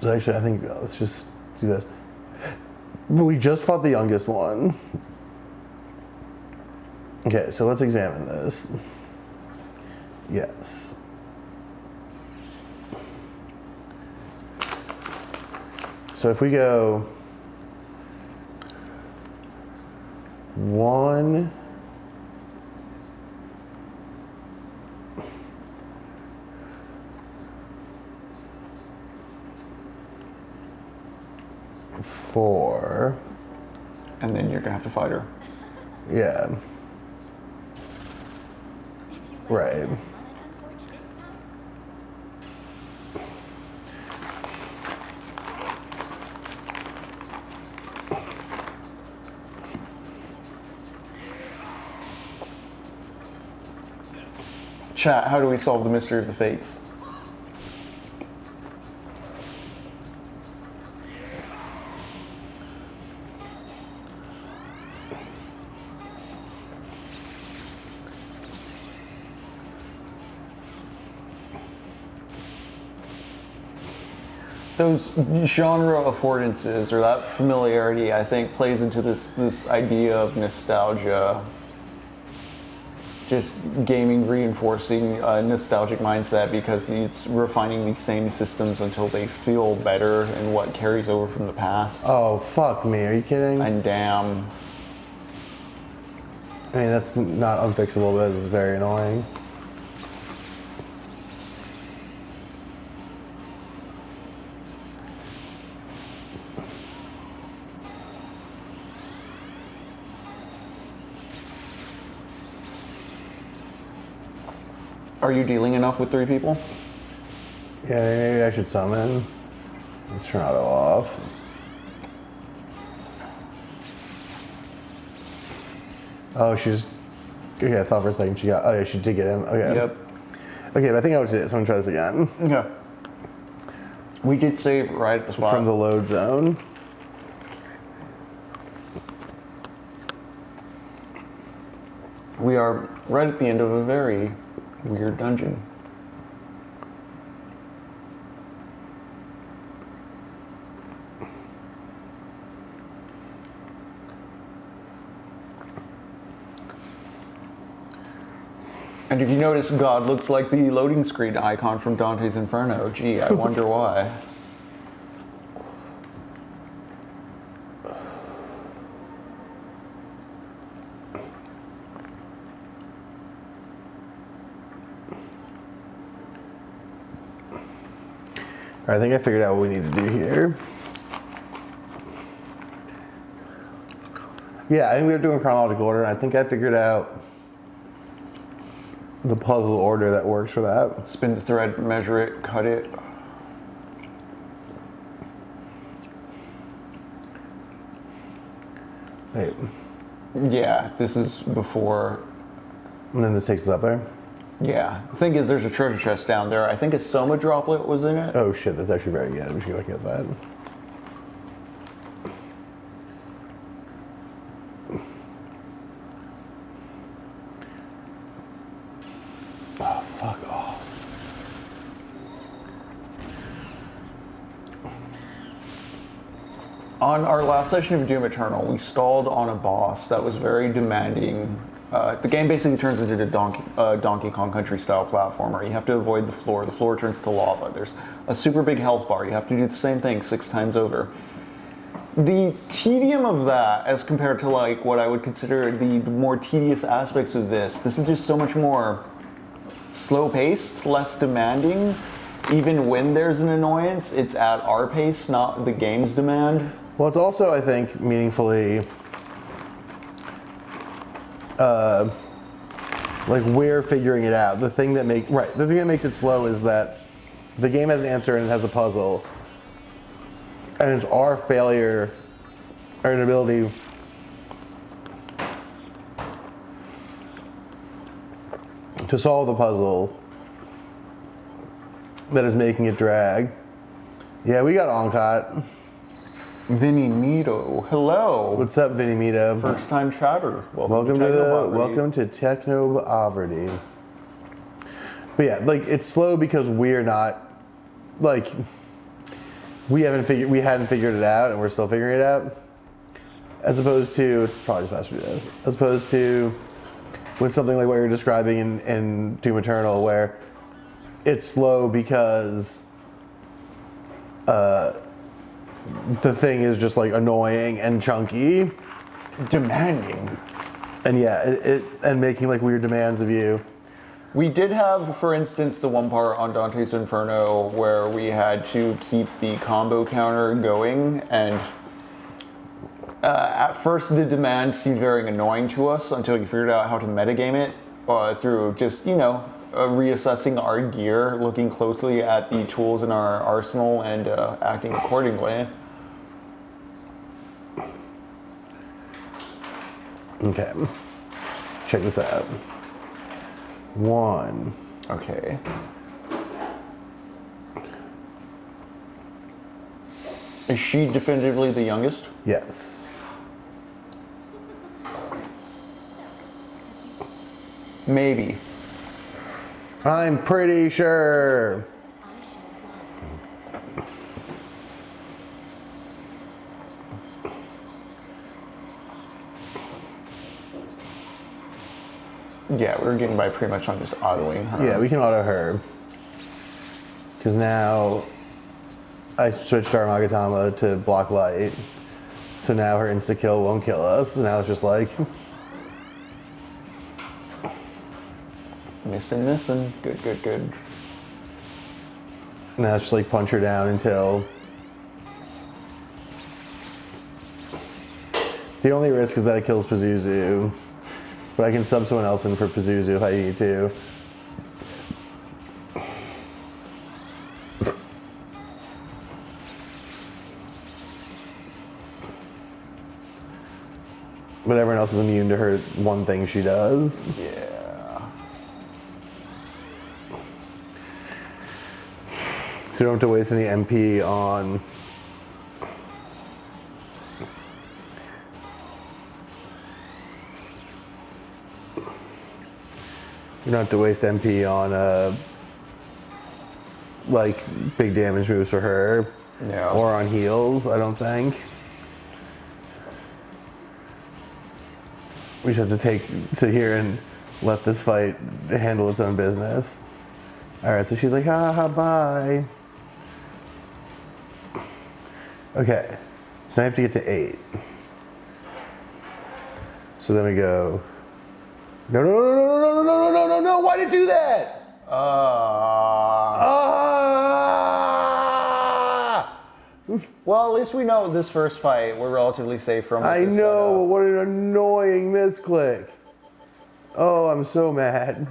So actually, I think let's just do this. But we just fought the youngest one. Okay, so let's examine this. Yes. So if we go 1, 4. And then you're gonna have to fight her. Yeah. Right. Chat, how do we solve the mystery of the fates? Those genre affordances, or that familiarity, I think plays into this idea of nostalgia. Just gaming reinforcing a nostalgic mindset because it's refining these same systems until they feel better and what carries over from the past. Oh, fuck me. Are you kidding? And damn. I mean, that's not unfixable, but it's very annoying. Are you dealing enough with 3 people? Yeah, maybe I should summon. Let's turn auto off. Oh, she's... Okay, I thought for a second she got... Oh, yeah, she did get him. Okay. Yep. Okay, but I think I was it, so I'm going to try this again. Okay. We did save right at the spot. From the load zone. We are right at the end of a very weird dungeon. And if you notice, God looks like the loading screen icon from Dante's Inferno. Gee, I wonder why. I think I figured out what we need to do here. Yeah, I think we have to do it in chronological order, and I think I figured out the puzzle order that works for that. Spin the thread, measure it, cut it. Wait. Yeah, this is before. And then this takes us up there? Yeah. The thing is, there's a treasure chest down there. I think a Soma droplet was in it. Oh shit, that's actually very good. We should go get that. Oh, fuck off. On our last session of Doom Eternal, we stalled on a boss that was very demanding. The game basically turns into a Donkey Kong Country style platformer. You have to avoid the floor. The floor turns to lava. There's a super big health bar. You have to do the same thing 6 times over. The tedium of that, as compared to like what I would consider the more tedious aspects of this is just so much more slow-paced, less demanding. Even when there's an annoyance, it's at our pace, not the game's demand. Well, it's also, I think, meaningfully, like we're figuring it out. The thing that makes it slow is that the game has an answer and it has a puzzle, and it's our failure or inability to solve the puzzle that is making it drag. Yeah, we got Oncot. Vinny Mito, hello. What's up, Vinny Mito? First time chatter. Welcome to TechnoPoverty. But yeah, like it's slow because we're not like we hadn't figured it out and we're still figuring it out. As opposed to it's probably just faster to do this. As opposed to with something like what you're describing in Doom Eternal, where it's slow because the thing is just like annoying and chunky, demanding, and yeah, it and making like weird demands of you. We did have, for instance, the one part on Dante's Inferno where we had to keep the combo counter going, and at first the demand seemed very annoying to us until you figured out how to metagame it through just, reassessing our gear, looking closely at the tools in our arsenal, and acting accordingly. Okay, check this out. 1. Okay. Is she definitively the youngest? Yes. Maybe. I'm pretty sure. Yeah, we were getting by pretty much on just autoing her. Yeah, we can auto her. Because now I switched our Magatama to block light. So now her insta-kill won't kill us. So now it's just like... Missing. Good. Now it's just like punch her down until... The only risk is that it kills Pazuzu. But I can sub someone else in for Pazuzu if I need to. But everyone else is immune to her one thing she does. Yeah. So you don't have to waste any MP on... You don't have to waste MP on like big damage moves for her. Yeah. Or on heals, I don't think. We just have to sit here and let this fight handle its own business. Alright, so she's like, ha ha, bye. Okay, so I have to get to 8. So then we go, no, no, no, no, no, no, no, no, no, no, no, why did you do that? Well, at least we know this first fight we're relatively safe from. I this know, setup. what an annoying misclick. Oh, I'm so mad.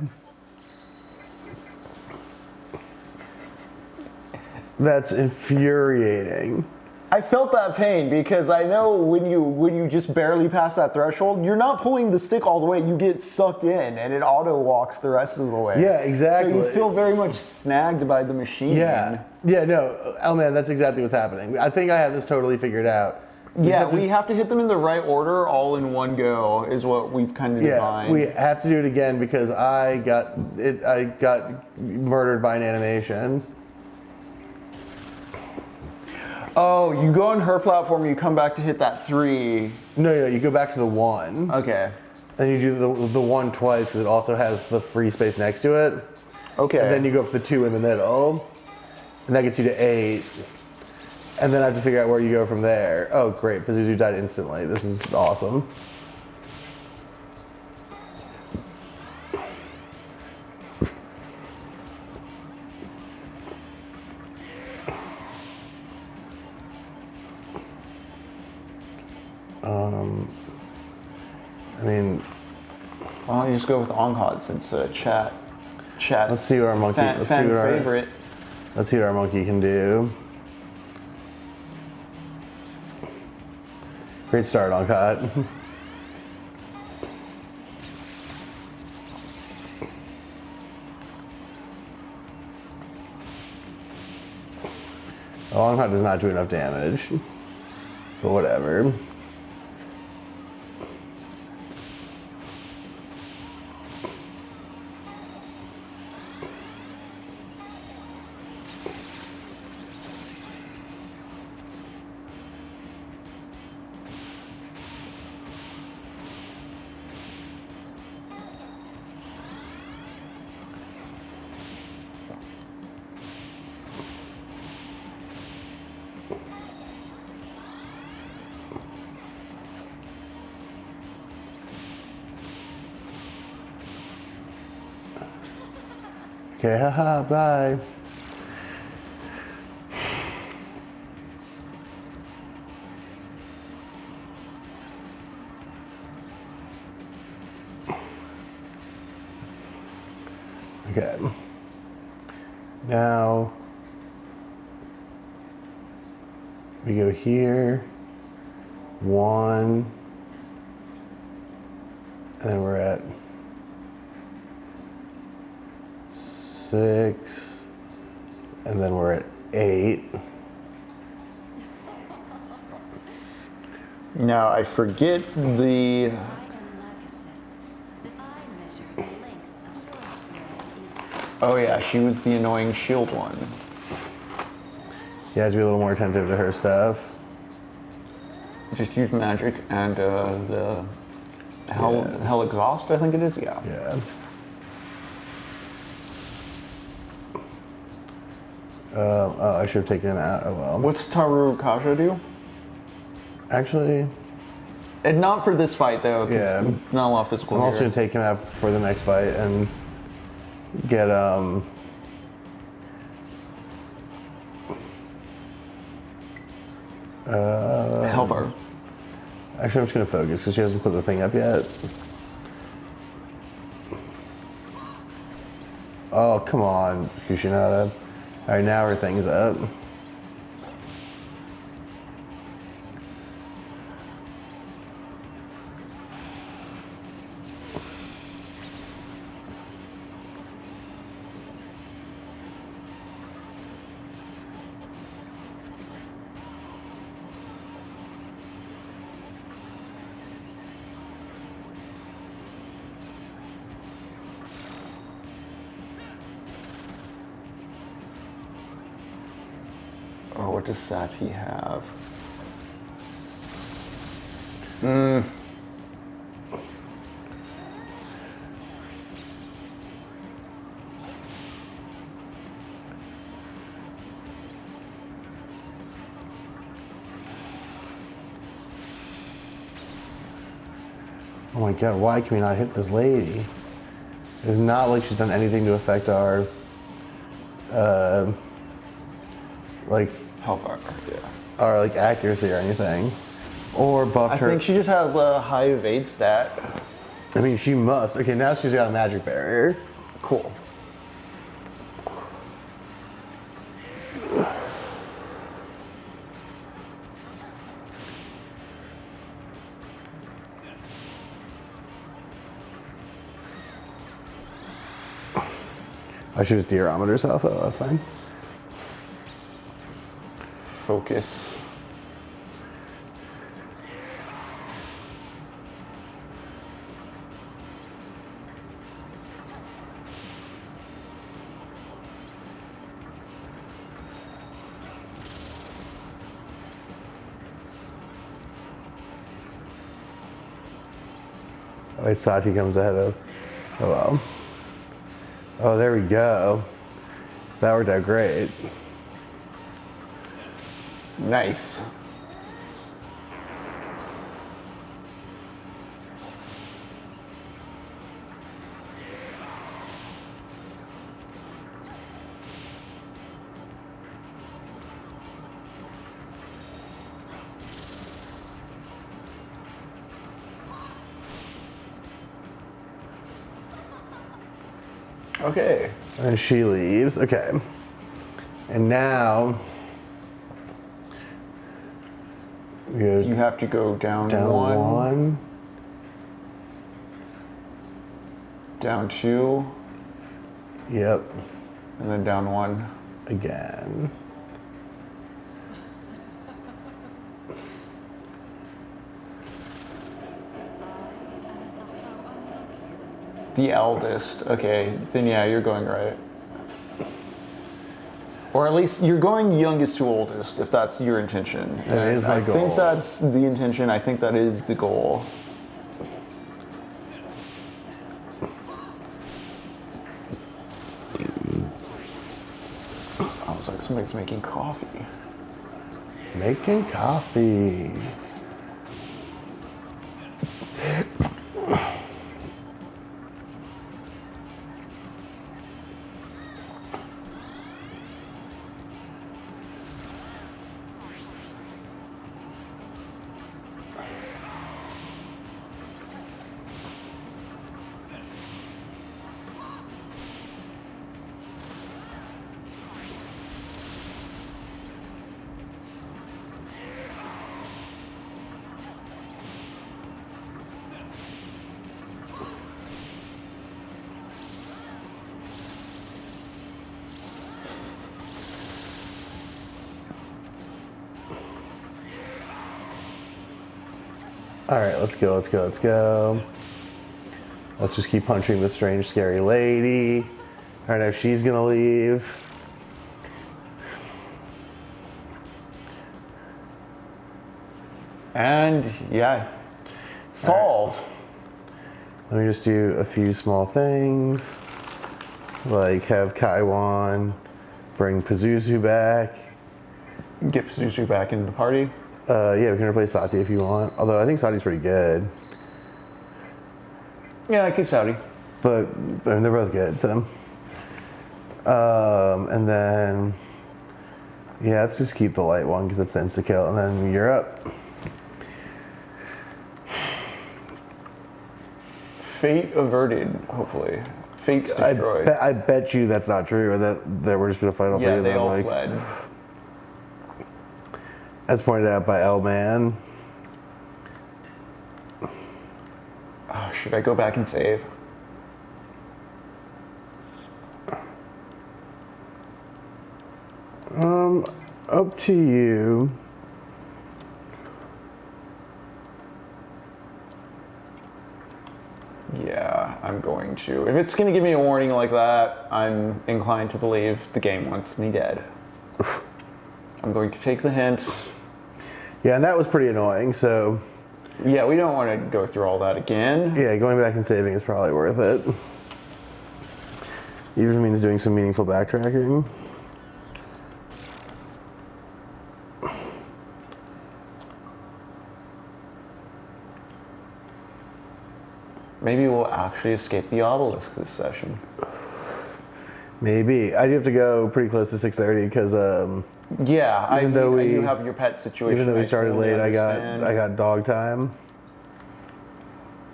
That's infuriating. I felt that pain because I know when you just barely pass that threshold, you're not pulling the stick all the way. You get sucked in, and it auto walks the rest of the way. Yeah, exactly. So you feel very much snagged by the machine. Yeah. Yeah, no, oh man, that's exactly what's happening. I think I have this totally figured out. Yeah, we have to hit them in the right order, all in one go, is what we've kind of defined. We have to do it again because I got murdered by an animation. Oh, you go on her platform, you come back to hit that 3. No, you go back to the 1. Okay. Then you do the 1 twice because it also has the free space next to it. Okay. And then you go up to the 2 in the middle. And that gets you to 8. And then I have to figure out where you go from there. Oh, great. Pazuzu died instantly. This is awesome. I mean, why don't you just go with Onghad since chat. Let's see what our monkey. Favorite. Let's see what our monkey can do. Great start, Onghad. Onghad does not do enough damage, but whatever. Okay, haha, bye. Okay. Now we go here, 1, and then we're at 6, and then we're at 8. Now I forget the. Oh yeah, she was the annoying shield one. You have to be a little more attentive to her stuff. Just use magic and the hell exhaust, I think it is. Yeah. Yeah. Oh, I should have taken him out. Oh well. What's Taru Kaja do? Actually, And not for this fight though, because Yeah. not a lot of physical. I'm also here. gonna take him out for the next fight and get Helvar. Actually, I'm just gonna focus because she hasn't put the thing up yet. Oh, come on, Kushinada. All right, now her thing's up. does Sati have? Oh my god, why can we not hit this lady? It's not like she's done anything to affect our, like, Hellfire, yeah. our like accuracy or anything. Or buffed I her. think she just has a high evade stat. I mean, she must. Okay, now she's got a magic barrier. Cool. I should just dearometer herself. Oh, that's fine. Focus. Wait, Sati comes ahead of. Oh well. Oh, there we go. That worked out great. Nice. Okay. And she leaves. Okay. And now we go You have to go down, down one. down 2, Yep. and then down 1. Again. The eldest. Okay, then yeah, you're going right. Or at least you're going youngest to oldest, if that's your intention. That is my I goal. think that's the intention. I think that is the goal. I was like, somebody's making coffee. Making coffee. All right, let's go, let's go, let's go. Let's just keep punching this strange, scary lady. All right, now she's gonna leave. And yeah, solved. Let me just do a few small things, like have Kaiwan bring Pazuzu back. Get Suzu back into the party. Yeah, we can replace Sati if you want. Although I think Sati's pretty good, Yeah, keep Saudi. but I mean, they're both good. So, and then yeah, let's just keep the light one because it's the insta kill, and then you're up. Fate averted, hopefully. Fate's I destroyed. I bet you that's not true, or that we're just gonna fight all three Yeah, of they them. all Like, fled. as pointed out by L-Man. Oh, should I go back and save? Up to you. Yeah, I'm going to. If it's going to give me a warning like that, I'm inclined to believe the game wants me dead. I'm going to take the hint. Yeah, and that was pretty annoying, so Yeah, we don't want to go through all that again. yeah, going back and saving is probably worth it. Even means doing some meaningful backtracking. Maybe we'll actually escape the obelisk this session. Maybe. I do have to go pretty close to 6:30 because Yeah, Even though we- you have your pet situation. even though we started totally late, understand. I got dog time.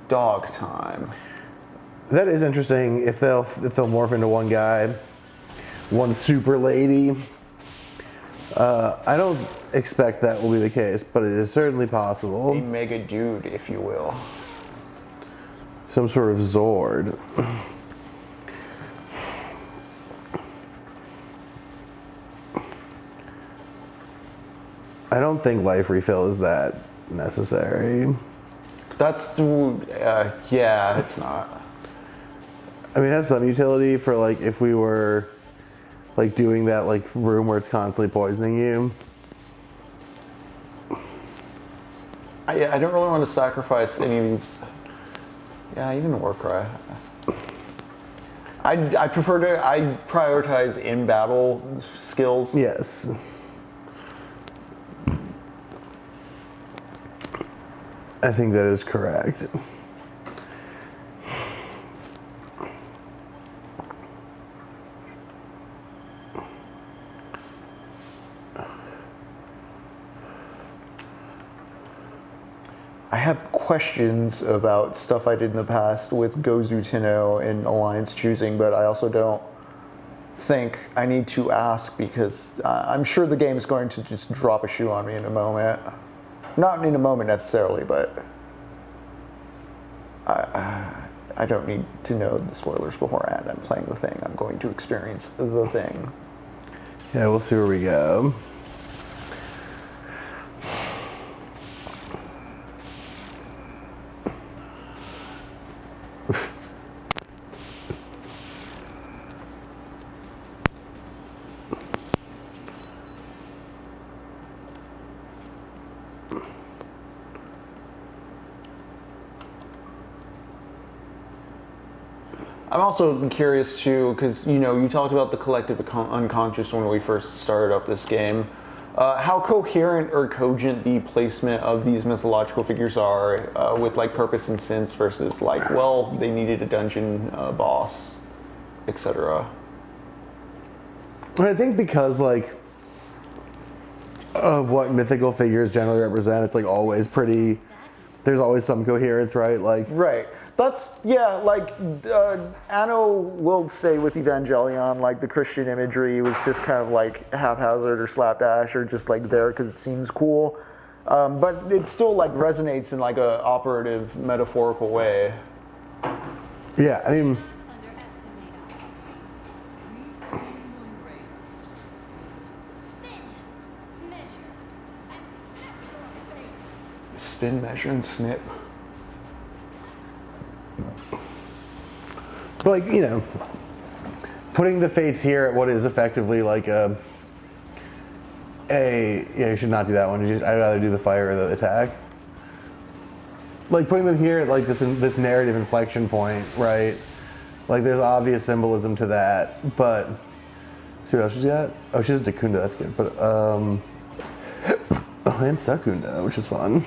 Dog time. That is interesting. If they'll morph into one guy, one super lady. I don't expect that will be the case, but it is certainly A possible. mega dude, if you will. Some sort of Zord. I don't think life refill is that necessary. That's the, yeah, it's not. I mean, it has some utility for like if we were like doing that like room where it's constantly poisoning you. I don't really want to sacrifice any of these. Yeah, even Warcry. I prioritize in battle skills. Yes. I think that is correct. I have questions about stuff I did in the past with Gozu Tenno and Alliance choosing, but I also don't think I need to ask because I'm sure the game is going to just drop a shoe on me in a moment. Not in a moment necessarily, but I don't need to know the spoilers beforehand. I'm playing the thing. I'm going to experience the thing. Yeah, we'll see where we go. I'm also curious too, because you talked about the collective unconscious when we first started up this game. How coherent or cogent the placement of these mythological figures are with like purpose and sense versus like, well, they needed a dungeon boss, etc. I think because like of what mythical figures generally represent, it's like always pretty. There's always some coherence, right? Like Right. That's, yeah, like Anno will say with Evangelion, like the Christian imagery was just kind of like haphazard or slapdash or just like there because it seems cool. But it still like resonates in like a operative metaphorical way. yeah, I mean, Not underestimate us. We three my race systems. Spin, measure, and snap your fate. Spin, measure, and snip. but like putting the fates here at what is effectively like yeah, you should not do that one. I'd rather do the fire or the attack. Like putting them here at like this narrative inflection point, right? Like there's obvious symbolism to that, but see what else she's got? Oh, she has Dekunda, that's good. But oh, and Sakunda, which is fun.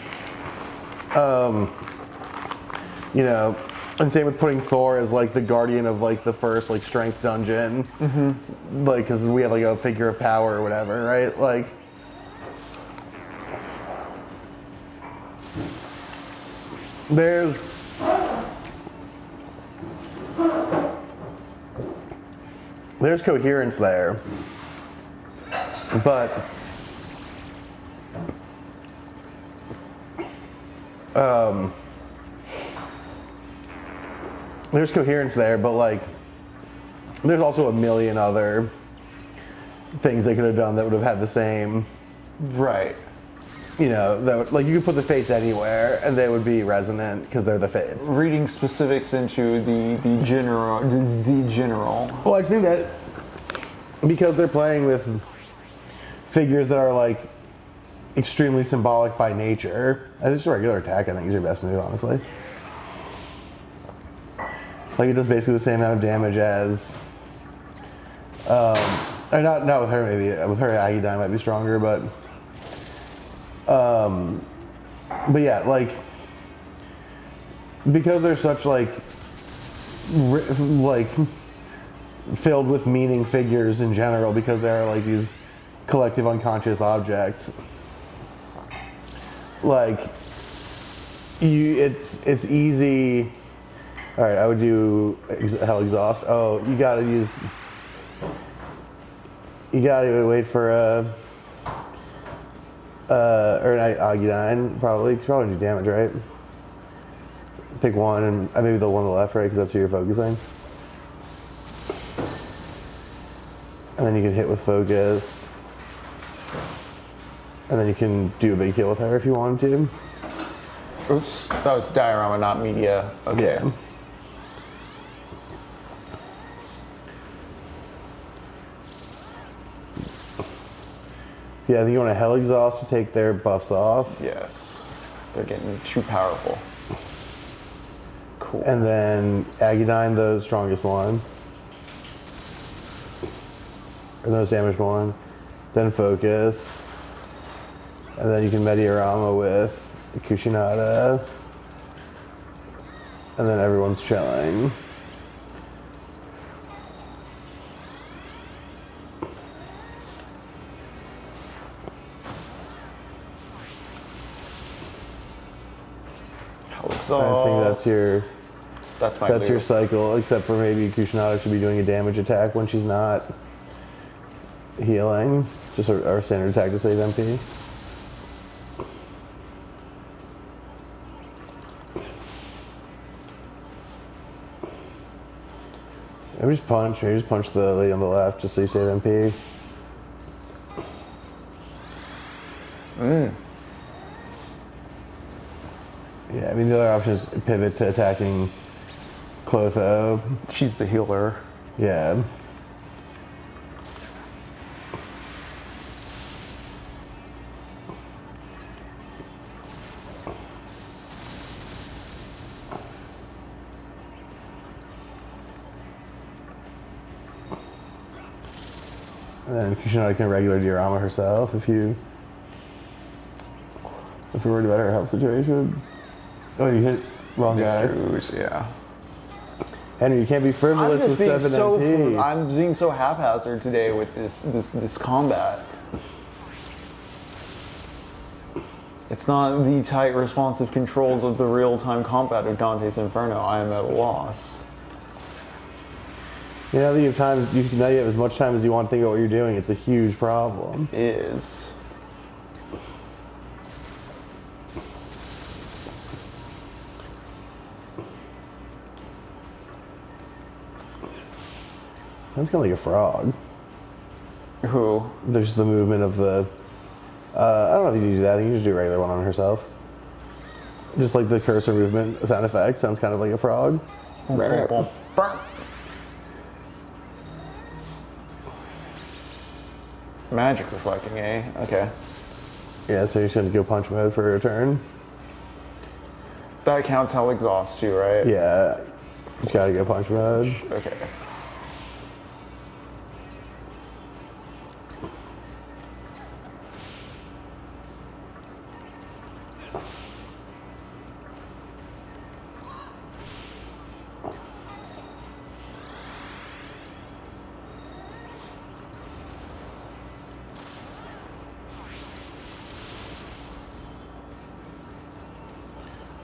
And same with putting Thor as like the guardian of like the first like strength dungeon, like because we have like a figure of power or whatever, right? Like, there's coherence there, but there's coherence there, but like there's also a million other things they could have done that would have had the same, Right. that would, like you could put the fates anywhere and they would be resonant because they're the fates. Reading specifics into the general. Well, I think that because they're playing with figures that are like extremely symbolic by nature. And just a regular attack, I think, is your best move, honestly. Like, it does basically the same amount of damage as, or not with her, maybe with her Agidine might be stronger, but yeah, like, because they're such like filled with meaning figures in general, because they're like these collective unconscious objects, like it's easy. All right, I would do Hell Exhaust. Oh, you gotta wait for or an Agidine, probably do damage, right? Pick one, and maybe the one on the left, right? Because that's who you're focusing. And then you can hit with focus. And then you can do a big kill with her if you wanted to. Oops, that was diorama, not media. Okay. Yeah. Yeah, I think you want a Hell Exhaust to take their buffs off. Yes. They're getting too powerful. Cool. And then Agidine, the strongest one. Or the most damaged one. Then focus. And then you can Mediorama with Kushinada. And then everyone's chilling. I think that's your cycle, except for maybe Kushinada should be doing a damage attack when she's not healing. Just our standard attack to save MP. Maybe just punch the lady on the left just so you save MP. Yeah, I mean, the other option is pivot to attacking Clotho. She's the healer. Yeah. And then Kushinada can regular diorama herself if you're worried about her health situation. Oh, you hit wrong guy. Mr. Yeah. Henry, you can't be frivolous with 7 MP. I'm being so haphazard today with this combat. It's not the tight, responsive controls of the real-time combat of Dante's Inferno. I am at a loss. You know, now that you have time, now you have as much time as you want to think about what you're doing. It's a huge problem. It is. That's kind of like a frog. Who? There's the movement of the... I don't know if you need to do that. I think you just do a regular one on herself. Just like the cursor movement sound effect sounds kind of like a frog. Magic reflecting, eh? Okay. Yeah, so you're just going to go punch mode for a turn. That counts Hell Exhaust too, right? Yeah. You gotta go punch mode. Okay.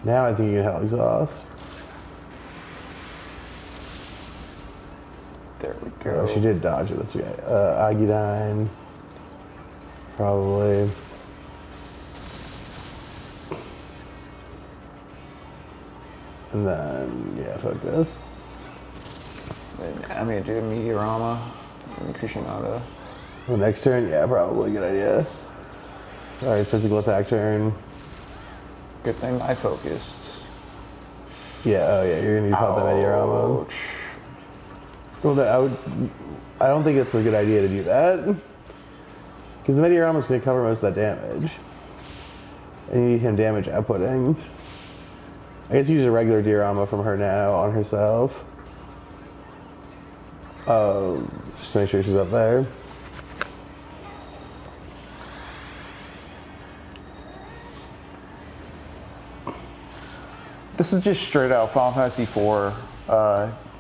Now I think you can Hell Exhaust. There we go. Oh, she did dodge it. That's okay. Agidine. Probably. And then, yeah, focus. I'm gonna do a Meteorama from Kushinada. The next turn? Yeah, probably. Good idea. Alright, physical attack turn. Good thing I focused. Yeah, oh yeah, you're gonna need to pop that Meteorama. Well, I don't think it's a good idea to do that. Because the Meteorama's going to cover most of that damage. And you need him damage outputting. I guess use a regular diorama from her now on herself. Just to make sure she's up there. This is just straight out Final Fantasy IV.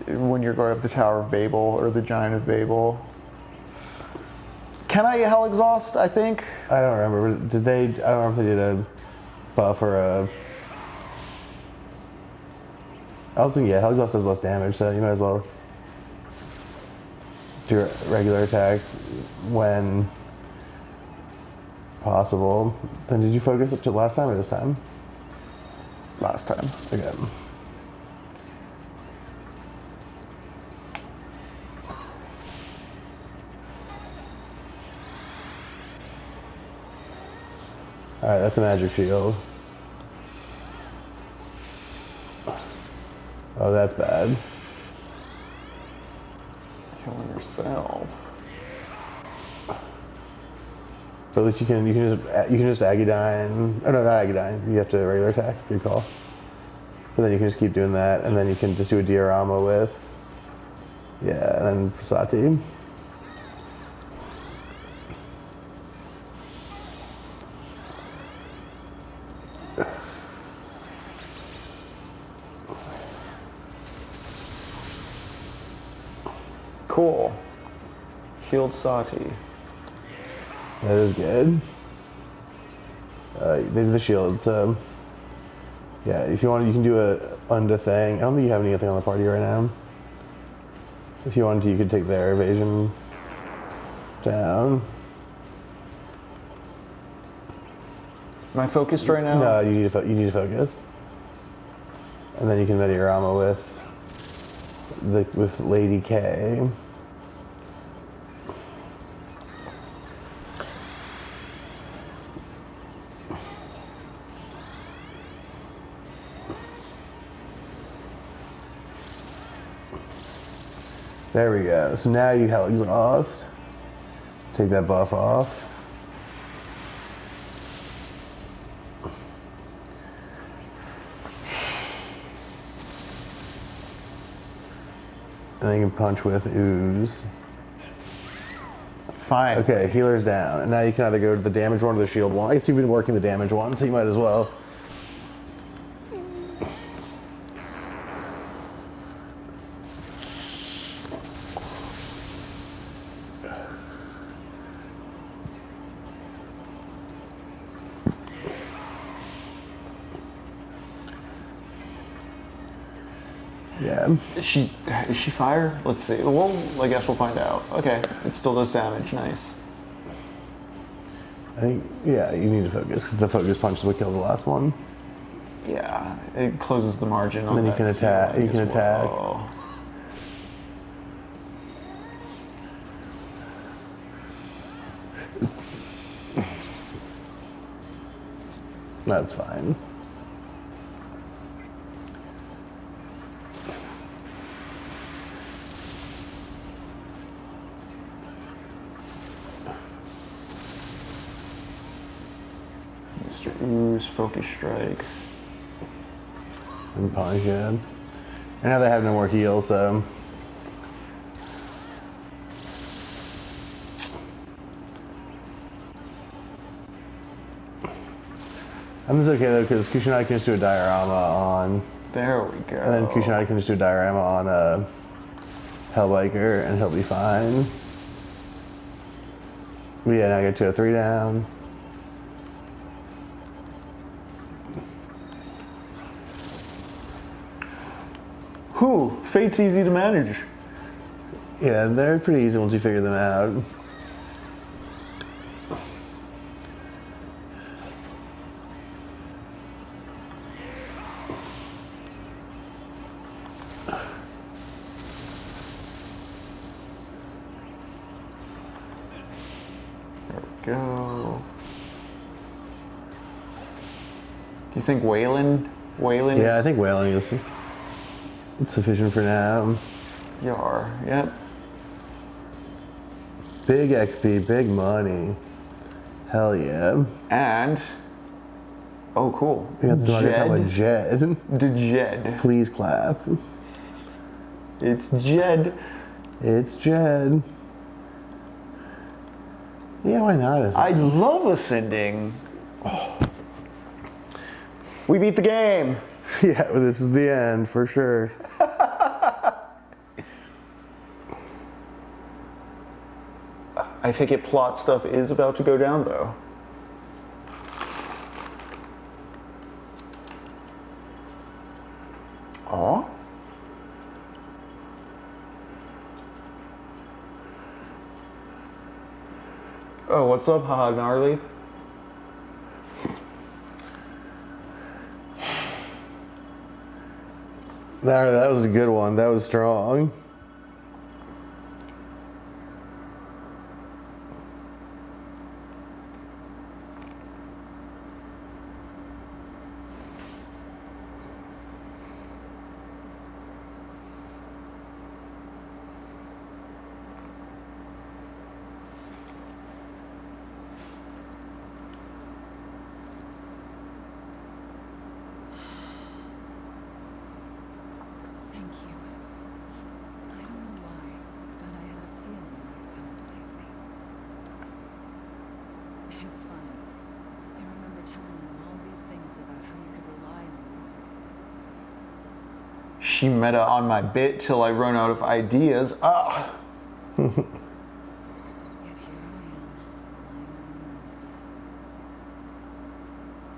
When you're going up the Tower of Babel or the Giant of Babel. Can I Hell Exhaust? I think. I don't remember. Did they? I don't know if they did a buff or a. I don't think, yeah, Hell Exhaust does less damage, so you might as well do a regular attack when possible. Then did you focus up to last time or this time? Last time. Okay. Alright, that's a magic shield. Oh, that's bad. Killing yourself. But at least you can just Agadine. Oh no, not Agadine. You have to regular attack. Good call. But then you can just keep doing that, and then you can just do a diorama with. Yeah, and then Prasati. Cool. Healed Sati. That is good. They do the shield, so yeah. If you want, you can do a Unda thing. I don't think you have anything on the party right now. If you wanted to, you could take their evasion down. Am I focused right now? No, you need to focus. And then you can Meteorama with Lady K. There we go. So now you Hell Exhaust. Take that buff off. And then you can punch with Ooze. Fine. Okay, healer's down. And now you can either go to the damage one or the shield one. I guess you've been working the damage one, so you might as well. Yeah. Is she fire? Let's see. Well, I guess we'll find out. Okay, it still does damage. Nice. I think, yeah, you need to focus, because the focus punch is what killed the last one. Yeah, it closes the margin on And then you that can attack. healing You can as attack. well. That's fine. Mr. Ooze, Focus Strike. And punch, yeah. And now they have no more heal, so. And this is okay though, because Kusanagi can just do a diorama on. There we go. And then Kusanagi can just do a diorama on Hellbiker, and he'll be fine. But yeah, now I get 203 down. Whew, Fate's easy to manage. Yeah, they're pretty easy once you figure them out. Go. Do you think Waylon? Yeah, I think whaling is sufficient for now. Yar. Yep. Big XP, big money. Hell yeah. And, oh cool, We got to talk about Jed. The Jed. Please clap. It's Jed. It's Jed. Yeah, why not? I love ascending. Oh. We beat the game. Yeah, this is the end for sure. I take it plot stuff is about to go down though. Aw. Oh, what's up, haha, gnarly? That was a good one. That was strong. Thank you. I don't know why, but I had a feeling you'd come and save me. It's funny. I remember telling them all these things about how you could rely on me. She meta on my bit till I run out of ideas. Ah. Yet here I am, relying on you instead.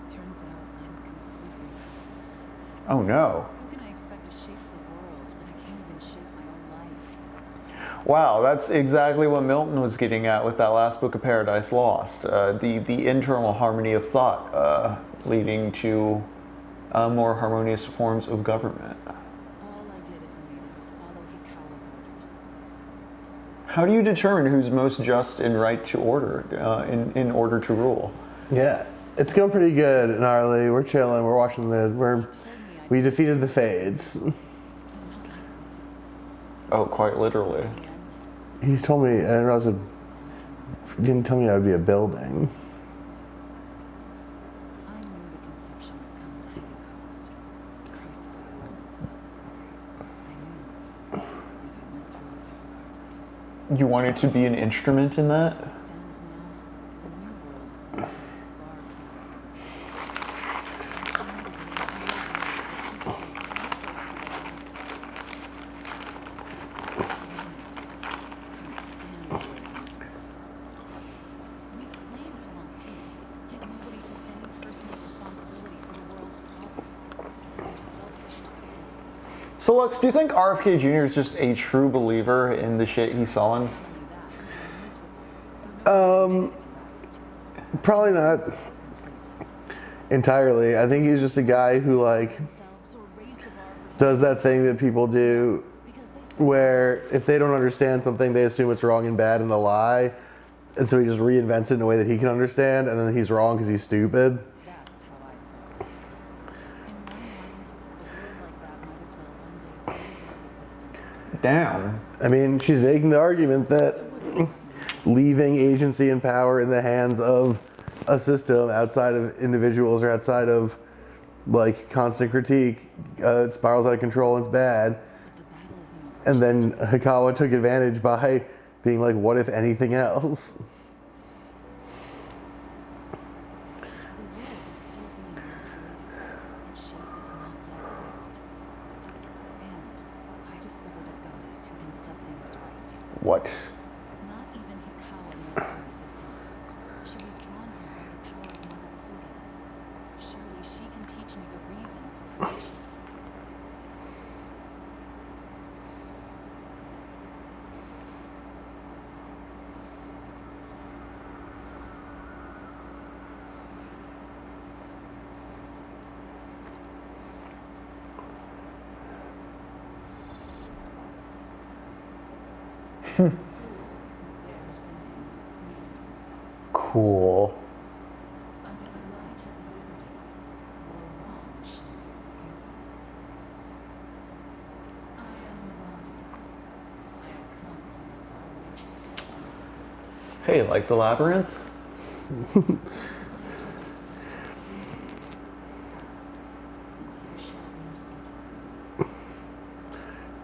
Turns out I'm completely helpless. Oh no. How can I expect to shape the world when I can't even shape my own life? Wow, that's exactly what Milton was getting at with that last book of Paradise Lost. The internal harmony of thought leading to more harmonious forms of government. All I did as the maiden was follow Hikawa's orders. How do you determine who's most just and right to order in order to rule? Yeah, it's going pretty good, gnarly. We're chilling. We're watching we defeated the Fades. But not like this. Oh, quite literally. In the end, He told me, I didn't realize it, he didn't tell me that would be a building. I knew the conception would come at a heavy cost. The price of the world itself. I knew, yet I went through with it regardless. You wanted to be an instrument in that? As it stands now, the new world is going to be far cry. We claimed to want peace, yet nobody took any personal responsibility for the world's problems. We were selfish to the core. So, Lux, do you think RFK Jr. is just a true believer in the shit he's selling? Not only that, we were miserable. Though nobody did if you asked. Probably not Places. entirely. I think he's just a guy who, like, Themselves or raise the bar for does that thing that people do because they said where if they don't understand something, they assume it's wrong and bad and a lie. And so he just reinvents it in a way that he can understand, and then he's wrong because he's stupid. that's how I saw it. In my mind, a world like that might as well one day be out of existence. Damn. I mean, she's making the argument that leaving agency and power in the hands of a system outside of individuals or outside of, like, constant critique, it spirals out of control and it's bad. But the battle isn't over. And then Hikawa took advantage by being like, what if anything else? The world is still being recreated. Its shape is not yet fixed. And I discovered a goddess who can set things right. What? Not even Hikawa knows of her existence. She was drawn here by the power of Nagatsugi. Surely she can teach me the reason for creation. There's the name of freedom. Cool. Under the light of liberty, your wrong shall be forgiven. I am Rani. I have come from the far reaches of the Hey, like the labyrinth?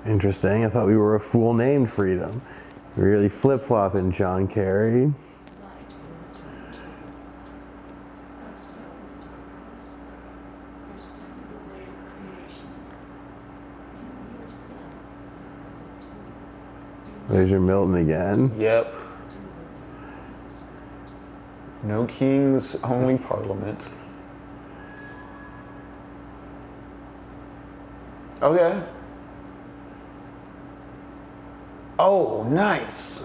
Interesting. I thought we were a fool named Freedom. Really flip-flopping, John Kerry. There's your Milton again. Yep. No kings, only parliament. Okay. Oh, nice.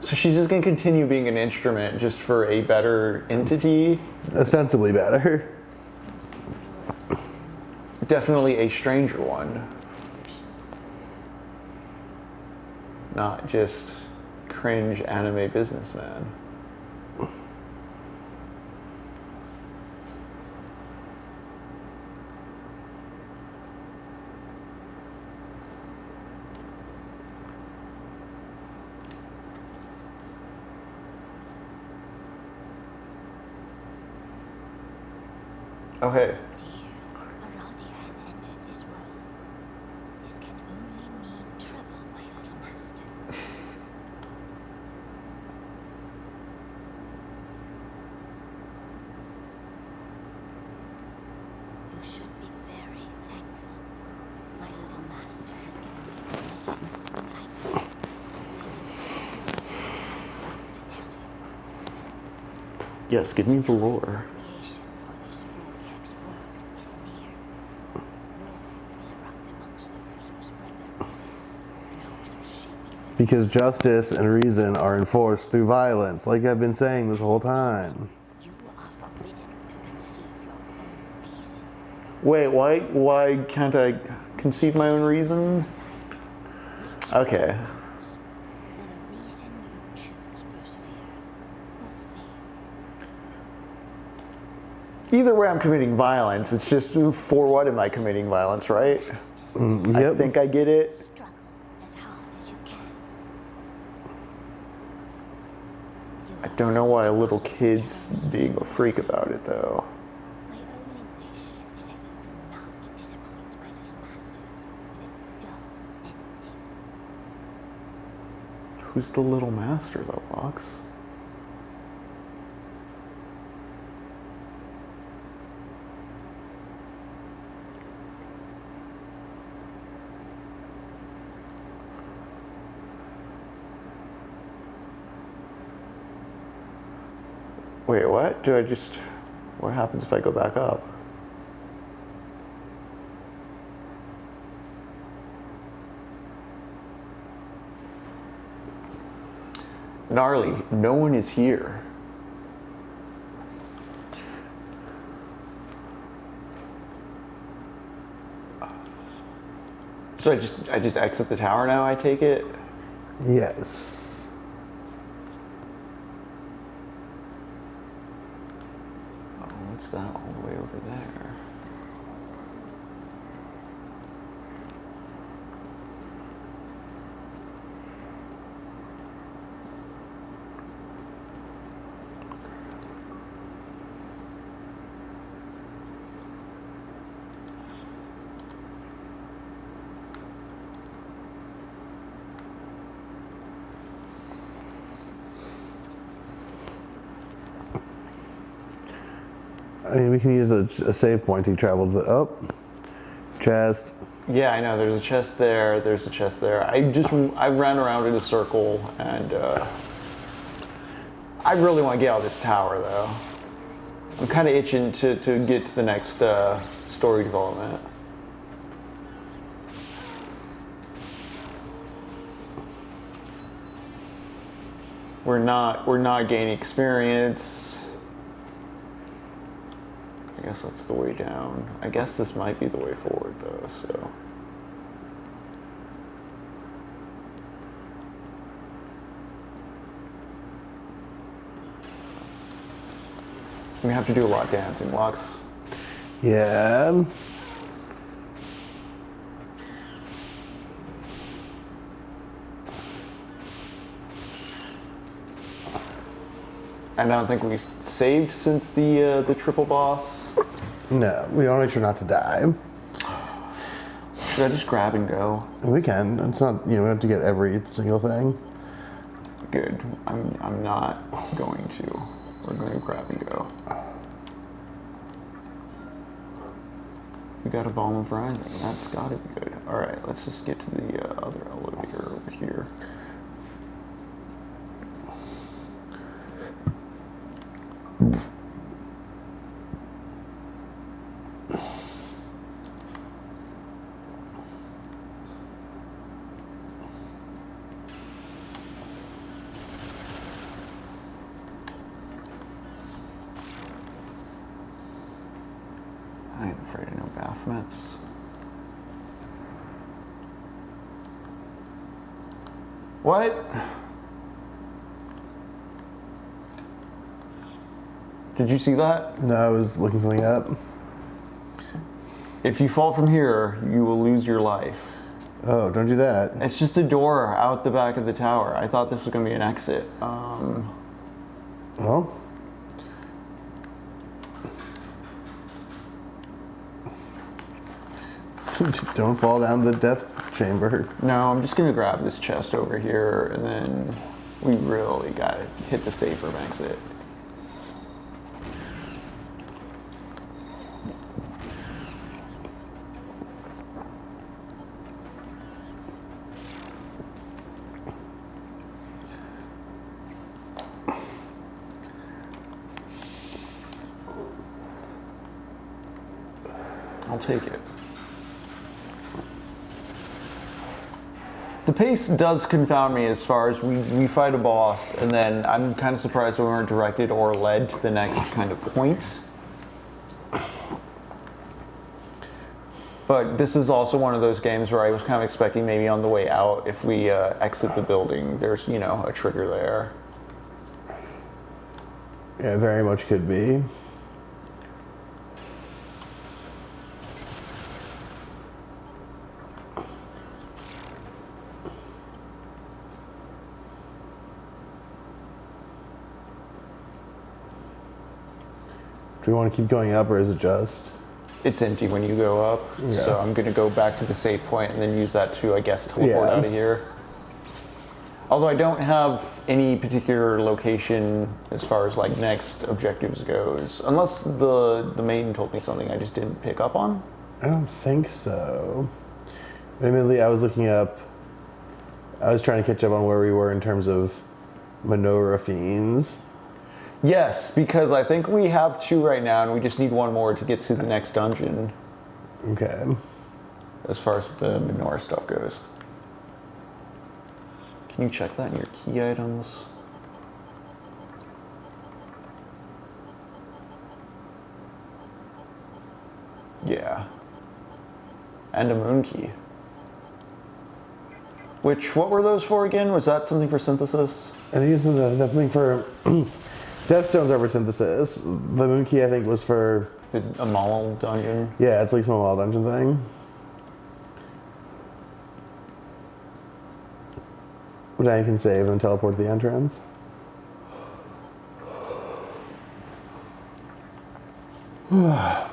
So she's just gonna continue being an instrument just for a better entity? Ostensibly better. Definitely a stranger one. Not just cringe anime businessman. Okay. Dear, Aradia has entered this world. This can only mean trouble, my little master. You should be very thankful. My little master has given me permission to enlighten you. Listen closely to what I'm about to tell you. Yes, give me the lore. Creation for this vortex world is near. War will erupt amongst those who spread their reason in hopes of shaping the Because justice and reason are enforced through violence, like I've been saying this whole time. You are forbidden to conceive your own reason. Wait, why can't I conceive my own reason? Okay. Will the reason you choose persevere or fail? Either way, I'm committing violence. It's just for what am I committing violence, right? I Yep. think I get it. Struggle as hard as you can. I don't know why a little kid's being a freak about it, though. My only wish is that you do not disappoint my little master with a dull ending. Who's the little master, though, Lux? Wait, what? What happens if I go back up? Gnarly, no one is here. So I just exit the tower now, I take it? Yes. Oh, what's that all the way over there? I mean, we can use a save point to travel to the chest. Yeah, I know. There's a chest there. There's a chest there. I ran around in a circle, and I really want to get out of this tower, though. I'm kind of itching to get to the next story development. We're not gaining experience. I guess that's the way down. I guess this might be the way forward, though, so. We have to do a lot of dancing, Lux. Yeah. I don't think we've saved since the triple boss. No, we want to make sure not to die. Should I just grab and go? We can. It's not, we have to get every single thing. Good. I'm not going to. We're going to grab and go. We got a bomb of rising. That's got to be good. All right, let's just get to the other elevator over here. I ain't afraid of no Baphomets. What? Did you see that? No, I was looking something up. If you fall from here, you will lose your life. Oh, don't do that. It's just a door out the back of the tower. I thought this was going to be an exit. Well. Don't fall down the death chamber. No, I'm just going to grab this chest over here, and then we really got to hit the safe room exit. I'll take it. The pace does confound me as far as we fight a boss, and then I'm kind of surprised we weren't directed or led to the next kind of point. But this is also one of those games where I was kind of expecting maybe on the way out, if we exit the building, there's, a trigger there. Yeah, very much could be. Do we want to keep going up, or is it just? It's empty when you go up, Yeah. so I'm going to go back to the safe point and then use that to, I guess, teleport Yeah. out of here. Although I don't have any particular location as far as like next objectives goes, unless the maiden told me something I just didn't pick up on. I don't think so. Admittedly, I was looking up. I was trying to catch up on where we were in terms of menorah fiends. Yes, because I think we have 2 right now, and we just need 1 more to get to the next dungeon. Okay. As far as the menorah stuff goes. Can you check that in your key items? Yeah. And a moon key. What were those for again? Was that something for synthesis? I think it's something for Death Stones are for synthesis. The moon key, I think, was for The Amal dungeon? yeah, it's like some wild dungeon thing. Which I can save and then teleport to the entrance. Yeah,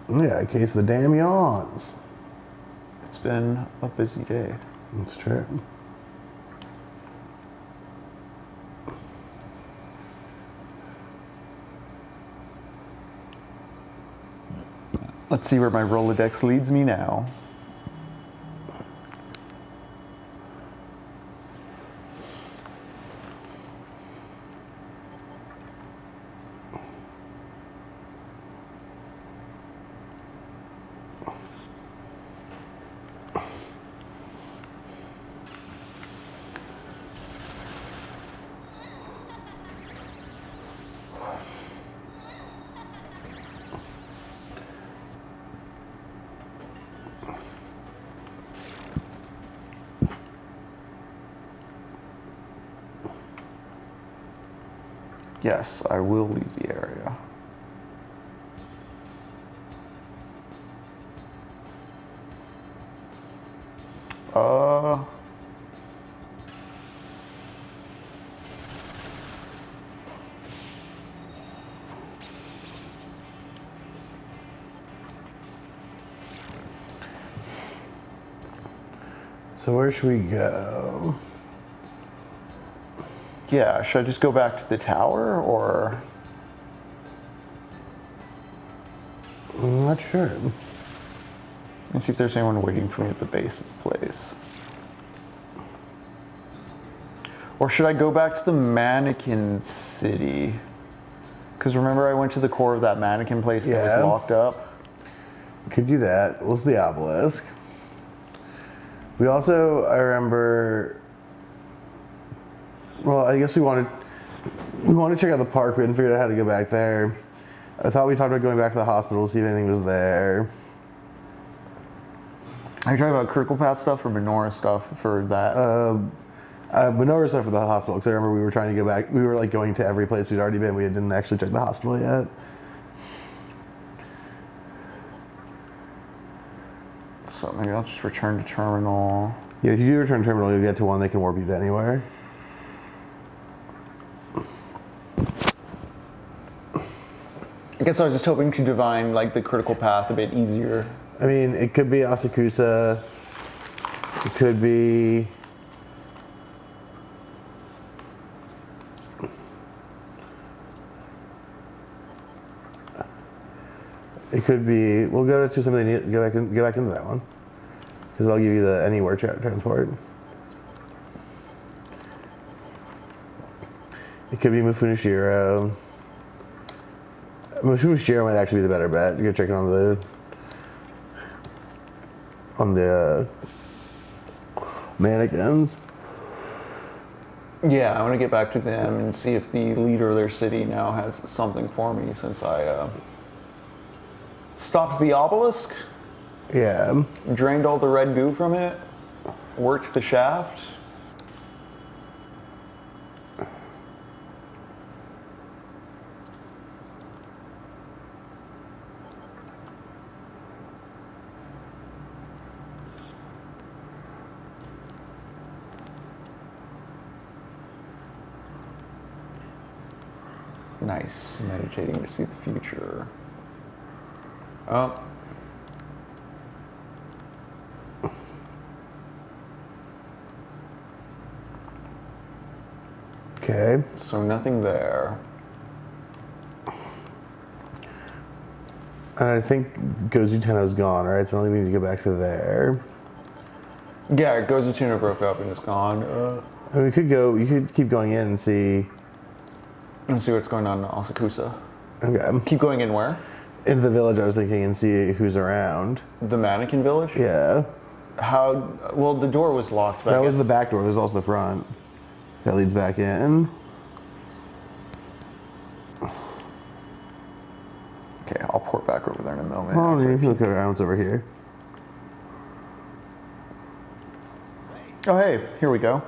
in case the damn yawns. It's been a busy day. That's true. Let's see where my Rolodex leads me now. Yes, I will leave the area. So where should we go? Yeah, should I just go back to the tower, or? I'm not sure. Let's see if there's anyone waiting for me at the base of the place. Or should I go back to the mannequin city? Because remember I went to the core of that mannequin place that was locked up? Could do that. What's the obelisk? We also, I remember, well, I guess we wanted to check out the park. We hadn't figured out how to get back there. I thought we talked about going back to the hospital to see if anything was there. Are you talking about critical path stuff or menorah stuff for that? Menorah stuff for the hospital, because I remember we were trying to go back. We were like going to every place we'd already been. We didn't actually check the hospital yet. So maybe I'll just return to terminal. Yeah, if you do return to terminal, you'll get to one that can warp you to anywhere. I guess I was just hoping to divine like the critical path a bit easier. I mean, it could be Asakusa. It could be... It could be... We'll go to something. Get back into that one, because I'll give you the anywhere transport. It could be Mufunishiro. Mufunishiro might actually be the better bet. You go check it on the mannequins. Yeah, I want to get back to them and see if the leader of their city now has something for me, since I stopped the obelisk, Yeah. drained all the red goo from it, worked the shaft. Nice, meditating to see the future. Oh. Okay. So nothing there. And I think Gozu Tenno's gone, right? So I only need to go back to there. Yeah, Gozutuna broke up and is gone. I mean, you could keep going in and see. Let's see what's going on in Asakusa. Okay. Keep going in where? Into the village, I was thinking, and see who's around. The mannequin village? Yeah. How? Well, the door was locked. But That was the back door. There's also the front that leads back in. Okay, I'll port back over there in a moment. Oh, after you I can look around. It's over here. Oh, hey, here we go.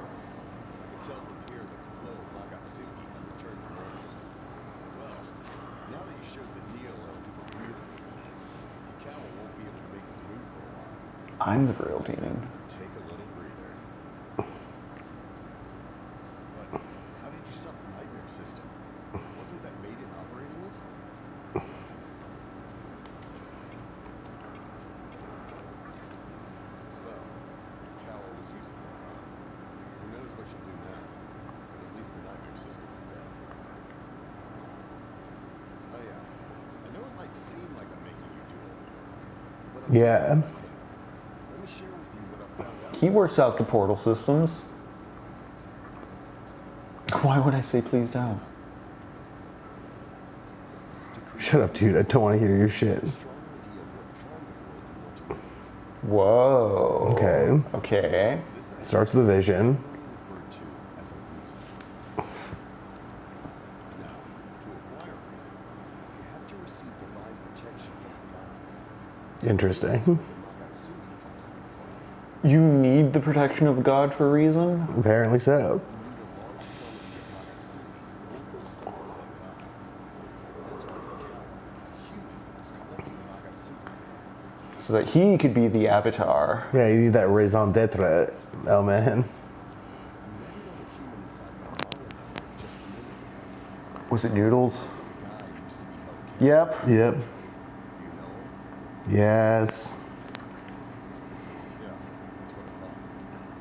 Tell from here that the flow of Nagatsuki had returned to normal. Well, now that you showed the Neo-Elf who the real demon is, Cal won't be able to make his move for a while. I'm the real demon. Take a little breather. But how did you suck the nightmare system? Wasn't that Maiden operating it? So, Cal was using it. Who knows what she'll do now? But at least the nightmare system is dead. Oh yeah. I know it might seem like I'm making you do it. But I'm Yeah. Let me share with you what I found out. He works out the portal systems. Why would I say please don't? Shut up, dude. I don't want to hear your shit. Strong idea of what kind of world you want to make. Whoa. Okay. Okay. This Starts with the vision. referred to as a reason. Now, to acquire a reason, you have to receive divine protection from God. Interesting. The Nagatsuki comes into play. You need the protection of God for a reason? Apparently so. You need a large quantity of Nagatsuki over a single set God. That's why a human is collecting Nagatsuki. So that he could be the avatar. Yeah, you need that raison d'etre, oh man. You met another human inside my mother just a minute ago. Was it Noodles? The guy used to be held captive. Yep. Yep. You know him? Yes. Yeah, that's what I thought.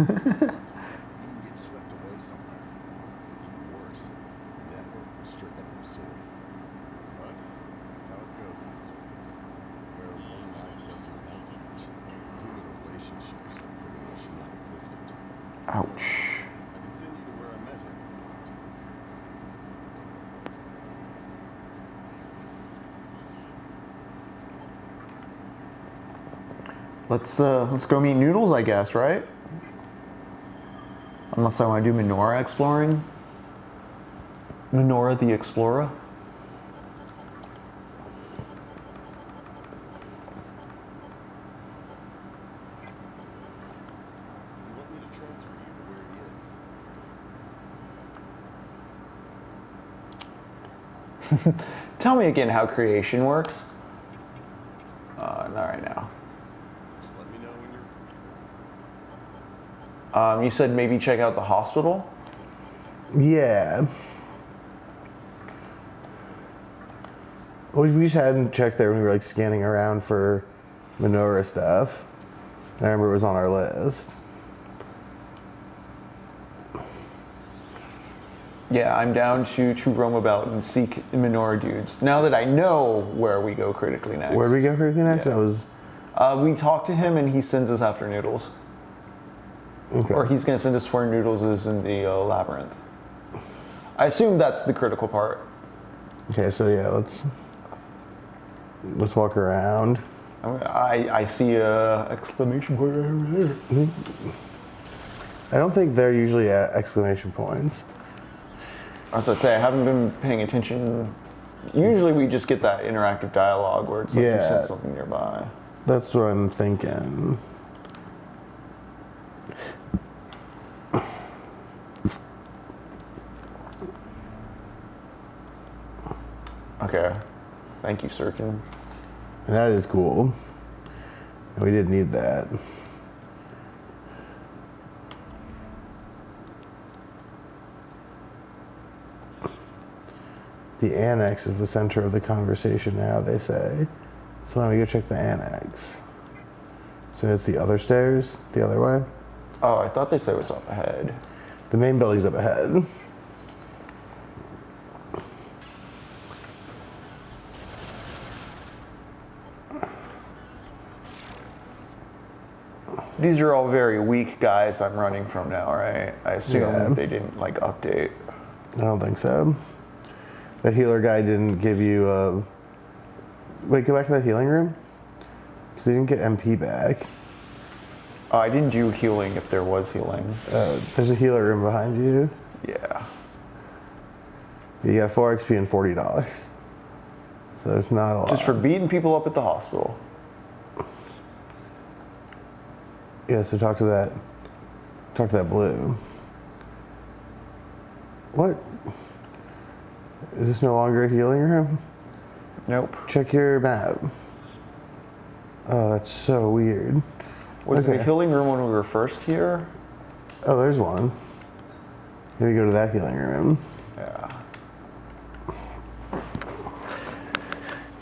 can get swept away somewhere. Even worse, the network will strip up absorb. But that's how it goes in this world. Where one life doesn't amount to much, human relationships are pretty much non-existent. Ouch. I can send you to where I met him if you want to. Let's go meet Noodles, I guess, right? Unless I want to do Menorah exploring. Menorah the Explorer. You want me to transfer you to where he is? Tell me again how creation works. Not right now. Just let me know when you're... You said maybe check out the hospital? Yeah. We just hadn't checked there when we were like scanning around for Menorah stuff. I remember it was on our list. Yeah, I'm down to roam about and seek Menorah dudes. Now that I know where we go critically next. Where did we go for next? Yeah. That was We talk to him and he sends us after Noodles. okay. Or he's going to send us where Noodles is in the labyrinth. I assume that's the critical part. Okay, so yeah, let's walk around. I see a exclamation point right over there. I don't think they're usually at exclamation points. I have to say, I haven't been paying attention. Usually we just get that interactive dialogue where it's like you Yeah. said something nearby. That's what I'm thinking. Okay. Thank you, surgeon. That is cool. We did need that. The annex is the center of the conversation now, they say. So why don't we go check the annex? So it's the other stairs, the other way? Oh, I thought they said it was up ahead. The main building's up ahead. These are all very weak guys I'm running from now, right? I assume Yeah. they didn't like update. I don't think so. That healer guy didn't give you a... Wait, go back to that healing room? Because you didn't get MP back. I didn't do healing if there was healing. There's a healer room behind you. Yeah. You got 4 XP and $40. So there's not a lot. Just for beating people up at the hospital. Yeah, so talk to that blue. What? Is this no longer a healing room? Nope. Check your map. Oh, that's so weird. Was Okay. the healing room when we were first here? Oh, there's one. Maybe go to that healing room. Yeah.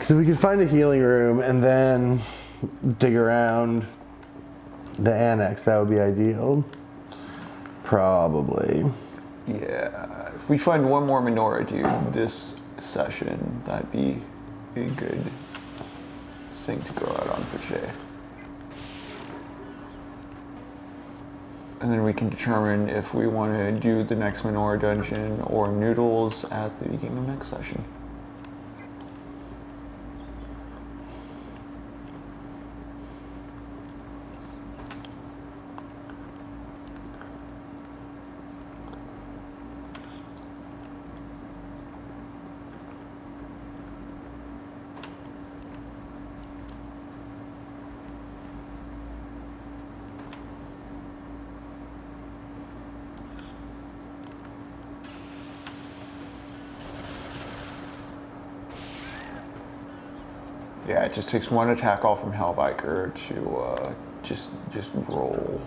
So we could find a healing room and then dig around the annex. That would be ideal. Probably. Yeah. If we find one more Menorah dude this session, that'd be a good thing to go out on for today. And then we can determine if we want to do the next Menorah dungeon or Noodles at the beginning of next session. Yeah, it just takes one attack off from Hellbiker to just roll.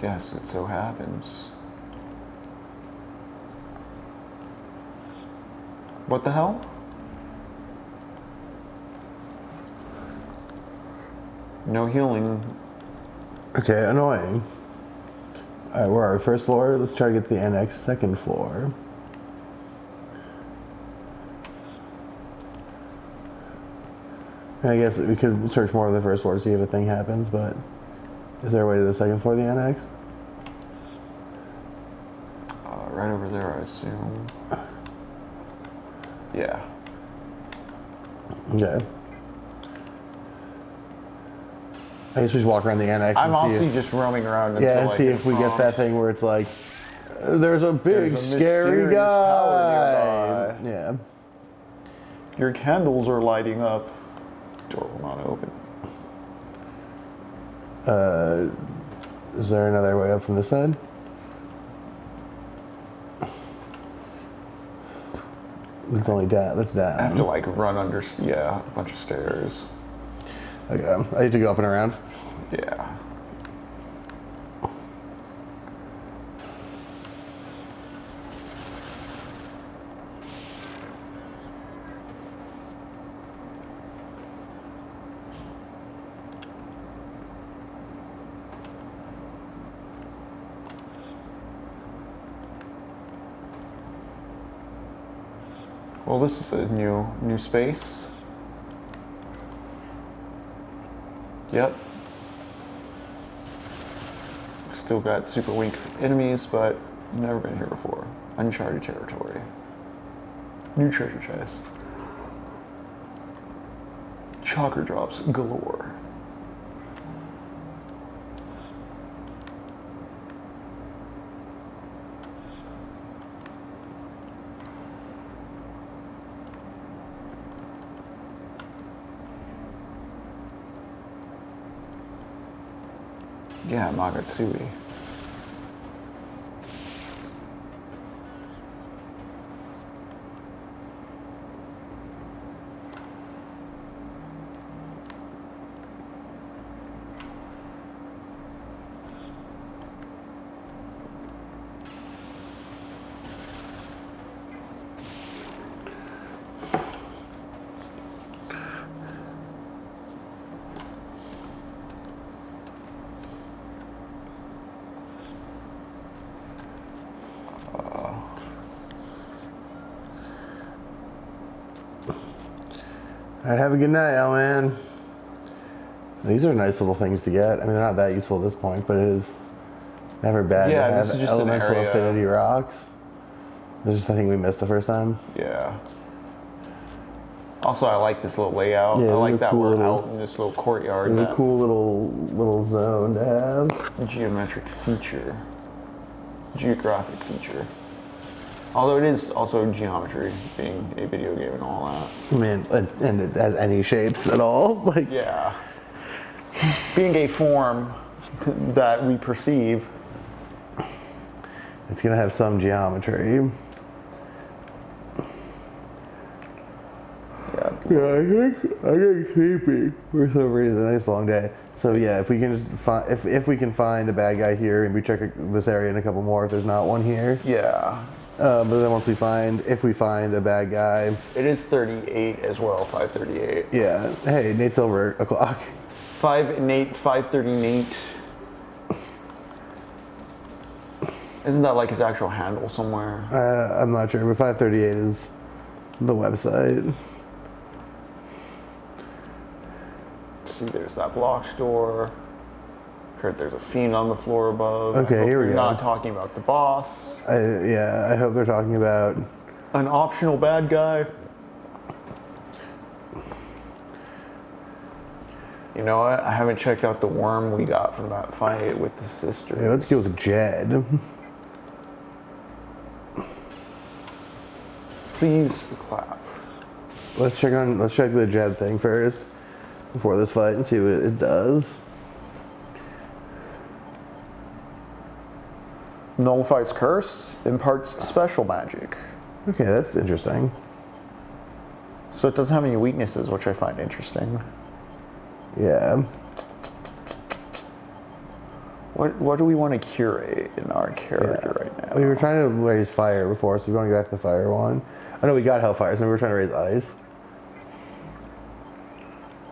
Yes, it so happens. What the hell? No healing. Okay, annoying. Alright, where are we? First floor? Let's try to get to the annex, second floor. I guess we could search more of the first floor to see if a thing happens, but is there a way to the second floor of the annex? Right over there, I assume. Yeah. Okay. I guess we just walk around the annex I'm and see honestly if, just roaming around until yeah, and I see hit if we get prompt. that thing where it's like, there's a big There's a scary mysterious power guy. nearby. Yeah. Your candles are lighting up. Door will not open. Is there another way up from this side? It's only down. That's down. I have to like run under, yeah, a bunch of stairs. Okay. I need to go up and around. Yeah. Well, this is a new space. Yep. Still got super weak enemies, but never been here before. Uncharted territory. New treasure chest. Chakra drops galore. Yeah, Magatsui. Alright, have a good night, man. These are nice little things to get. I mean, they're not that useful at this point, but it is never bad Yeah, to this have is just an elemental area. affinity rocks. This is the thing we missed the first time. Yeah. Also, I like this little layout. Yeah, I it like is that cool we're little- out in this little courtyard. It's a That cool little zone to have. geometric feature. Geographic feature. Although it is also geometry, being a video game and all that. I mean, and it has any shapes at all. Like, Yeah. Being a form that we perceive. it's gonna have some geometry. Yeah. Yeah, I get sleepy for some reason. Nice long day. So yeah, if we can just find, if we can find a bad guy here, and we check this area and a couple more if there's not one here. Yeah. But then once if we find a bad guy, It is 38 as well, 538. yeah. Hey, Nate's over o'clock. 530 Nate. Isn't that like his actual handle somewhere? I'm not sure, but 538 is the website. See, there's that blocked door. Heard there's a fiend on the floor above. Okay, I hope here we you're go. Not talking about the boss. I hope they're talking about. An optional bad guy. You know what? I haven't checked out the worm we got from that fight with the sisters. Yeah, let's go with Jed. Please clap. Let's check the Jed thing first before this fight and see what it does. Nullifies curse, imparts special magic. Okay, that's interesting. So it doesn't have any weaknesses, which I find interesting. Yeah. What do we want to curate in our character right now? We were trying to raise fire before, so we want to go back to the fire one. I know we got hellfire, so we were trying to raise ice.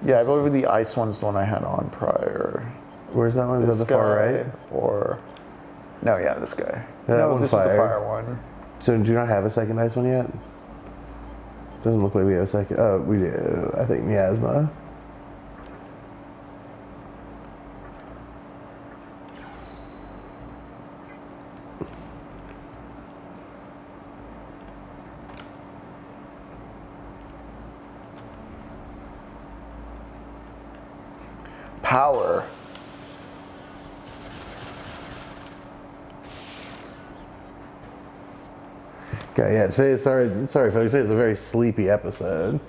Yeah, I believe the ice one's the one I had on prior. Where's that one? Is This that the far guy, right? or no, yeah, this guy. Yeah, that no, one's this is the fire. fire one. So do you not have a second ice one yet? Doesn't look like we have a second. Oh, we do. I think miasma. Power. Okay, yeah. Today, sorry, folks. Today is a very sleepy episode.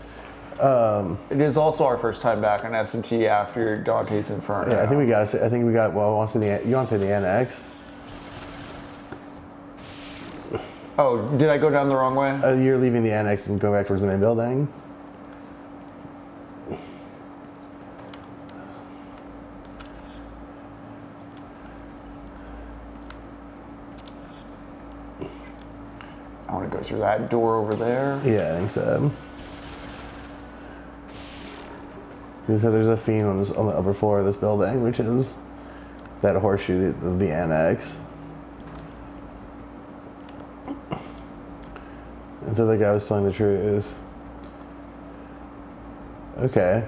It is also our first time back on SMT after Dante's Inferno. Yeah, I think we got. Well, I want to say you want to say the annex? Oh, did I go down the wrong way? You're leaving the annex and going back towards the main building. I want to go through that door over there. Yeah, I think so. So there's a fiend on the upper floor of this building, which is that horseshoe of the annex. And so the guy was telling the truth. Okay.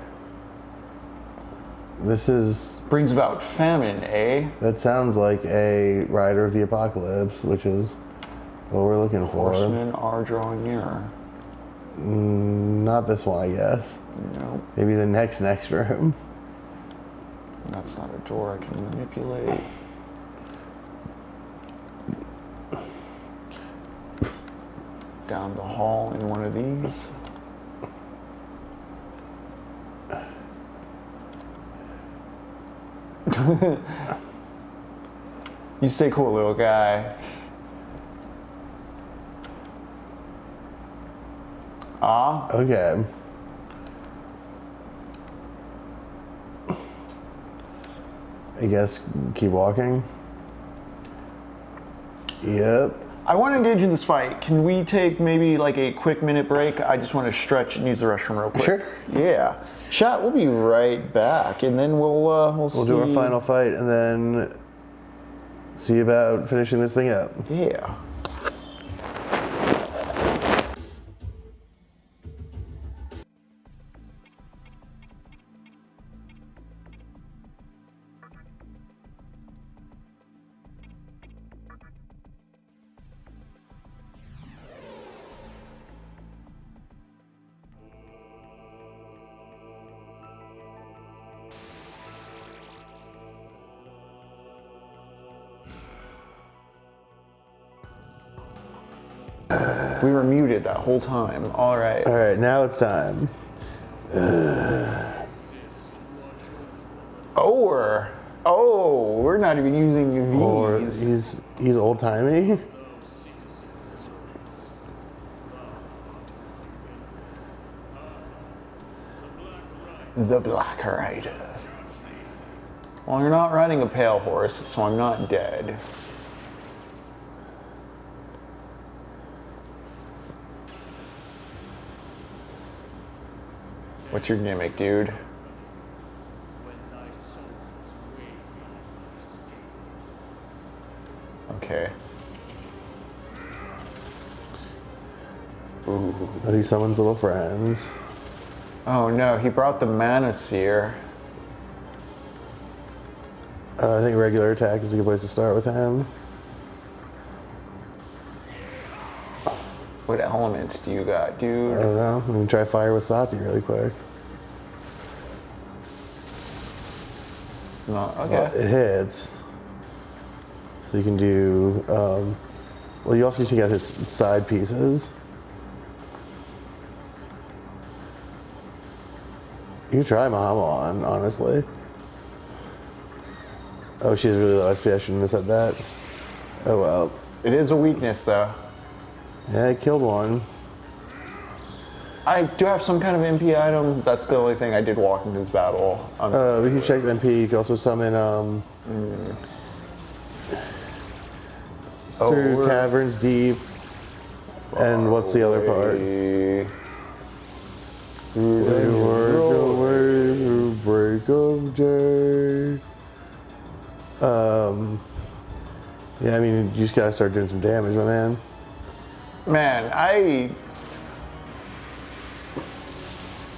This is... Brings about famine, eh? That sounds like a rider of the apocalypse, which is what we're looking for. Horsemen are drawing nearer. Not this one, I guess. Nope. Maybe the next room. That's not a door I can manipulate. Down the hall in one of these. You stay cool, little guy. Ah. Okay. I guess keep walking. Yep. I want to engage in this fight. Can we take maybe like a quick minute break? I just want to stretch and use the restroom real quick. Sure. Yeah. Chat, we'll be right back, and then we'll see. Do our final fight and then see about finishing this thing up. Yeah. We were muted that whole time. All right. All right, now it's time. We're not even using Or these. he's old timey. The Black Rider. Well, you're not riding a pale horse, so I'm not dead. What's your gimmick, dude? Okay. Ooh. He summons little friends. Oh no, he brought the Manosphere. I think regular attack is a good place to start with him. What elements do you got, dude? I don't know. I'm gonna try fire with Sati really quick. No, okay. Well, it hits. So you can do. Well, you also need to get his side pieces. You can try Mahamon, honestly. Oh, she has really low SP. I shouldn't have said that. Oh well. It is a weakness, though. Yeah, I killed one. I do have some kind of MP item. That's the only thing I did walk into this battle. We can check the MP. You can also summon through caverns deep. And what's the other part? soldier. Yeah, I mean, you just gotta start doing some damage, my man. Man, I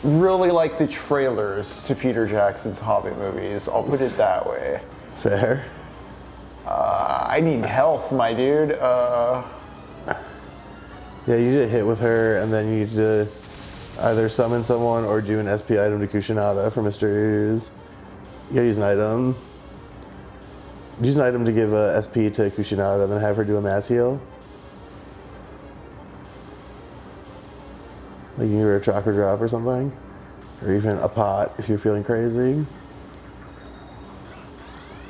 really like the trailers to Peter Jackson's Hobbit movies. I'll put it that way. Fair. I need health, my dude. Yeah, you get hit with her, and then you need to either summon someone or do an SP item to Kushinada for Mr. Ooze. You gotta use an item. Use an item to give a SP to Kushinada, and then have her do a mass heal. Like you can give her a chakra drop or something. Or even a pot if you're feeling crazy.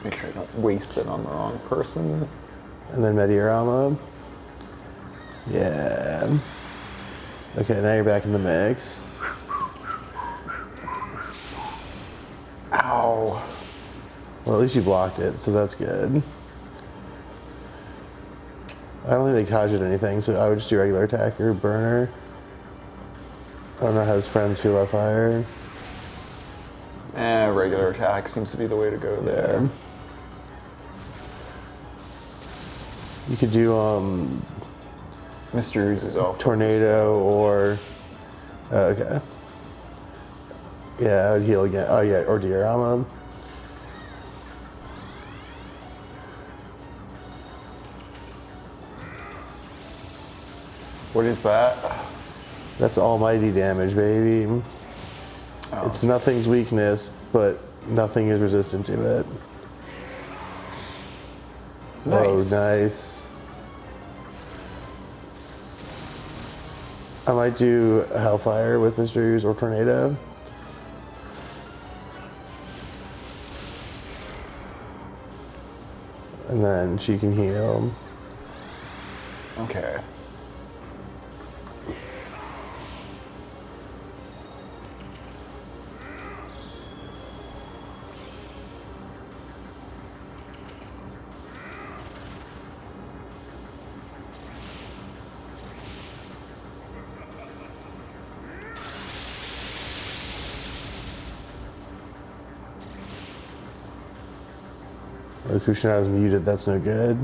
Make sure I don't waste it on the wrong person. And then Mediorama. Yeah. Okay, now you're back in the mix. Ow. Well, at least you blocked it, so that's good. I don't think they Kaj'd anything, so I would just do regular attack or burner. I don't know how his friends feel about fire. Regular attack seems to be the way to go there. Yeah. You could do Mr. Ooze is off. tornado or okay. Yeah, I would heal again. Oh yeah, or diorama. What is that? That's almighty damage, baby. Oh. It's nothing's weakness, but nothing is resistant to it. Nice. Oh, nice. I might do Hellfire with Mr. Ooze or Tornado. And then she can heal. Okay. The Kushinada's muted, that's no good.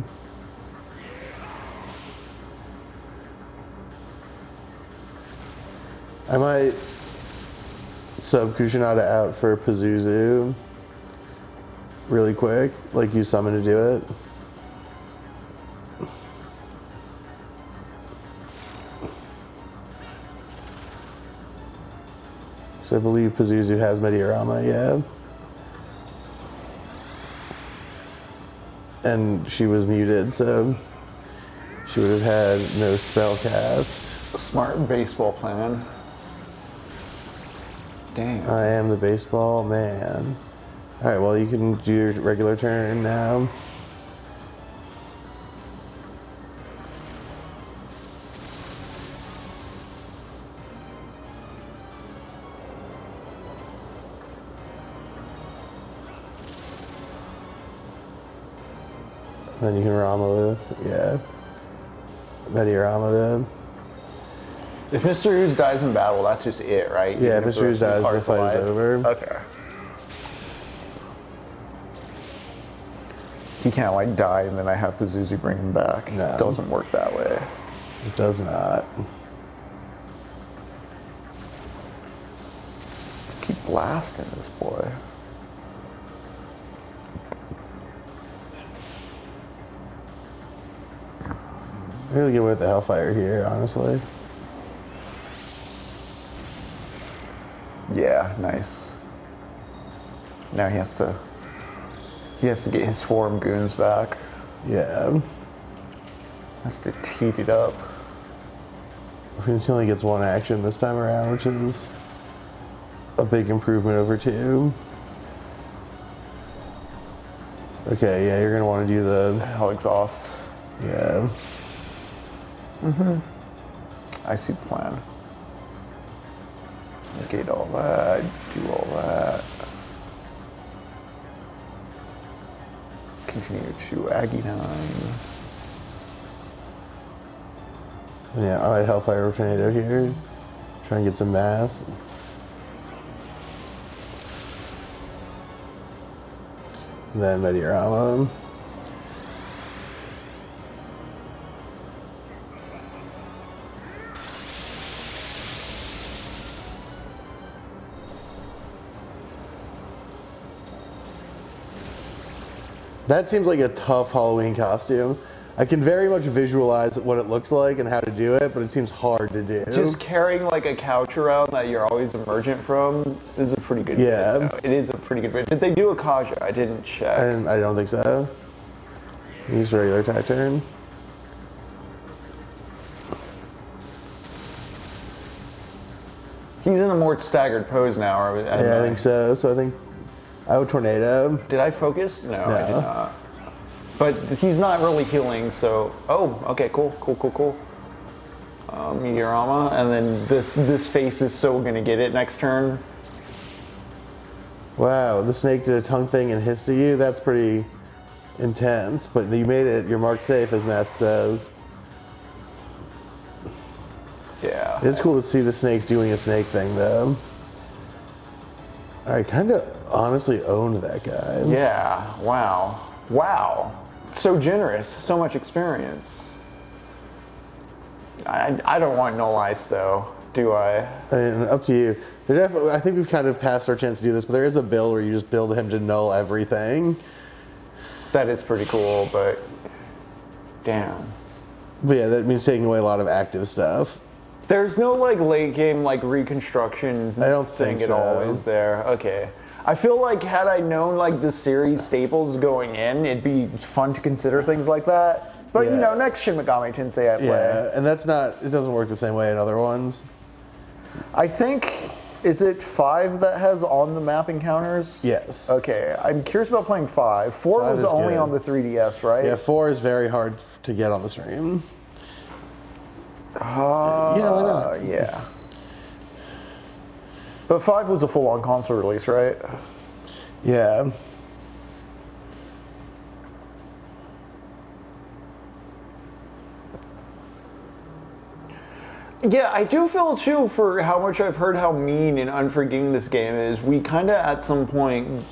I might sub Kushinada out for Pazuzu really quick, like use summon to do it. So I believe Pazuzu has Mediorama, yeah. And she was muted, so she would have had no spell cast. Smart baseball plan. Damn. I am the baseball man. All right, well, you can do your regular turn now. Then you can Rama with, yeah. Mediorama. If Mr. Ooze dies in battle, that's just it, right? Yeah, Even if the Mr. rest Ooze of the dies, the party's fight is alive? over. Okay. He can't like die and then I have Pazuzu bring him back. No. It doesn't work that way. It does not. Just keep blasting this boy. I'm gonna get away with the Hellfire here, honestly. Yeah, nice. Now he has to get his form goons back. Yeah. Has to teed it up. He only gets one action this time around, which is a big improvement over 2. Okay, yeah, you're gonna want to do the Hell exhaust. yeah. I see the plan. Negate all that, do all that. Continue to Aggie 9. And yeah, alright, Hellfire Tornado here. Try and get some mass. And then my diorama. That seems like a tough Halloween costume. I can very much visualize what it looks like and how to do it, but it seems hard to do. Just carrying like a couch around that you're always emergent from is a pretty good Yeah. bit. It is a pretty good bit. Did they do a Kaja? I didn't check. I don't think so. Use regular attack turn. He's in a more staggered pose now. Yeah, I think so. So I think I would tornado. Did I focus? No, I did No. not. But he's not really healing, so... Oh, okay, cool. Meteorama, and then this face is so gonna get it next turn. Wow, the snake did a tongue thing and hissed at you. That's pretty intense, but you made it. You're marked safe, as Mask says. Yeah. It's cool to see the snake doing a snake thing, though. I kind of honestly owned that guy. Yeah, wow. So generous, so much experience. I don't want no ice though, do I? I mean, up to you. I think we've kind of passed our chance to do this, but there is a build where you just build him to null everything. That is pretty cool, but damn. But yeah, that means taking away a lot of active stuff. There's no like late game like reconstruction I don't thing think at all, so. is there? Okay. I feel like had I known like the series staples going in, it'd be fun to consider things like that. But you Yeah. know, next Shin Megami Tensei I play. Yeah, and it doesn't work the same way in other ones. I think, is it 5 that has on the map encounters? Yes. Okay, I'm curious about playing 5. 4 5 was is only good. on the 3DS, right? Yeah, 4 is very hard to get on the stream. Yeah, why not? Yeah. But 5 was a full-on console release, right? Yeah. Yeah, I do feel too, for how much I've heard how mean and unforgiving this game is, we kind of at some point,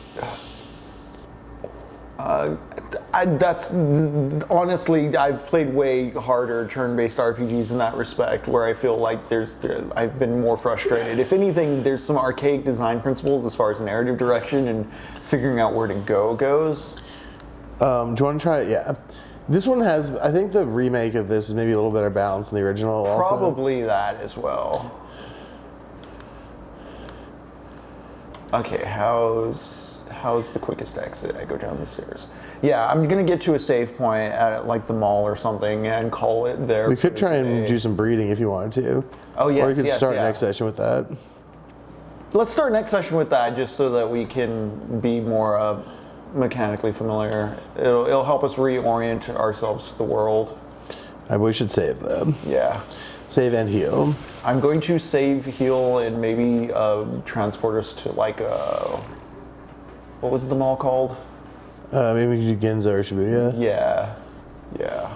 that's honestly, I've played way harder turn-based RPGs in that respect, where I feel like I've been more frustrated. If anything, there's some archaic design principles as far as narrative direction and figuring out where to go goes. Do you want to try it? Yeah. This one has, I think the remake of this is maybe a little better balanced than the original also. Probably that as well. Okay, how's the quickest exit? I go down the stairs. Yeah, I'm gonna get to a save point at like the mall or something and call it there. We could try and do some breeding if you wanted to. Oh, yes, Or you could yes, start yeah. next session with that. Let's start next session with that, just so that we can be more mechanically familiar. It'll help us reorient ourselves to the world. We should save them. Yeah. Save and heal. I'm going to save, heal, and maybe transport us to like what was the mall called? Maybe we could do Ginza or Shibuya. Yeah.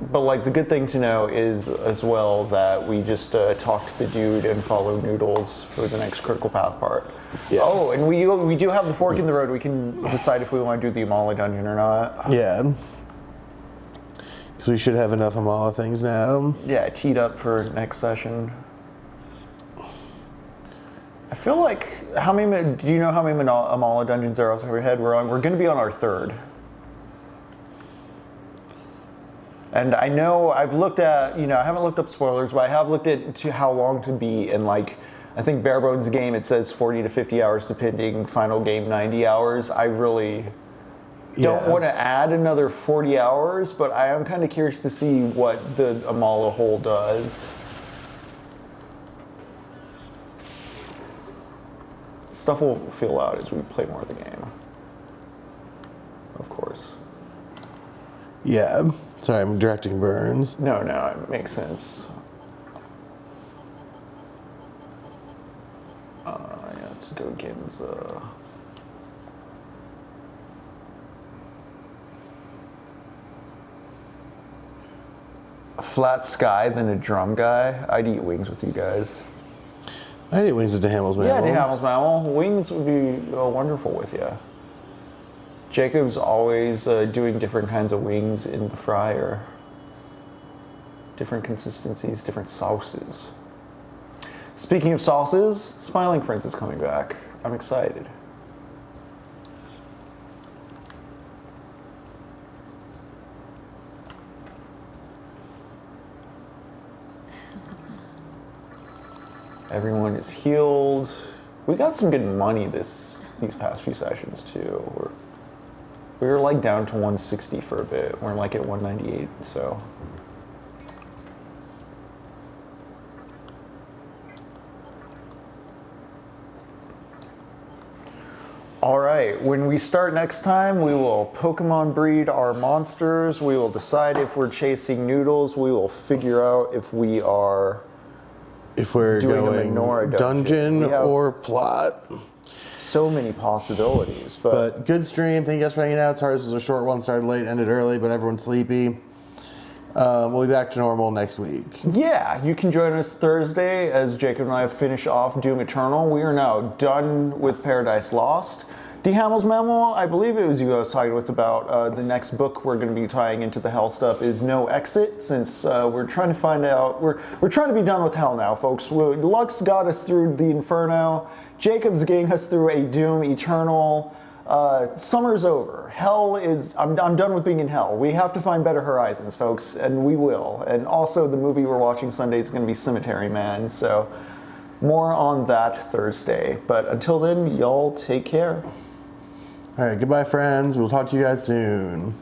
But like the good thing to know is as well that we just talk to the dude and follow Noodles for the next critical path part. Yeah. Oh, and we do have the fork in the road. We can decide if we want to do the Amala dungeon or not. Yeah. Because we should have enough Amala things now. Yeah, teed up for next session. I feel like do you know how many Amala dungeons are off the top of your head? We're going to be on our 3rd. And I know I've looked at, I haven't looked up spoilers, but I have looked at how long to beat, and like, I think bare bones game, it says 40 to 50 hours depending, final game 90 hours. I really don't want to add another 40 hours, but I am kind of curious to see what the Amala hole does. Stuff will fill out as we play more of the game. Of course. Yeah. Sorry, I'm directing Burns. No, it makes sense. Yeah, let's go Ginza. A flat sky, then a drum guy. I'd eat wings with you guys. I eat wings at DeHamel's Yeah, Mammal. DeHamel's Mammal. Wings would be wonderful with you. Jacob's always doing different kinds of wings in the fryer. Different consistencies, different sauces. Speaking of sauces, Smiling Friends is coming back. I'm excited. Everyone is healed. We got some good money these past few sessions too. We were like down to 160 for a bit. We're like at 198, so. All right, when we start next time, we will Pokemon breed our monsters. We will decide if we're chasing noodles. We will figure out if we are we're doing a going Minora dungeon We have or plot. so many possibilities, But good stream. Thank you guys for hanging out. Sorry this was a short one. Started late, ended early, but everyone's sleepy. We'll be back to normal next week. yeah, you can join us Thursday as Jacob and I finish off Doom Eternal. We are now done with Paradise Lost. DeHamel's Mammal, I believe it was you I was talking with about the next book we're going to be tying into the Hell stuff is No Exit, since we're trying to find out, we're trying to be done with Hell now, folks. Lux got us through the Inferno, Jacob's getting us through a Doom Eternal. Summer's over. Hell is, I'm done with being in hell. We have to find better horizons, folks, and we will. And also the movie we're watching Sunday is going to be Cemetery Man, so more on that Thursday. But until then, y'all take care. All right, goodbye, friends. We'll talk to you guys soon.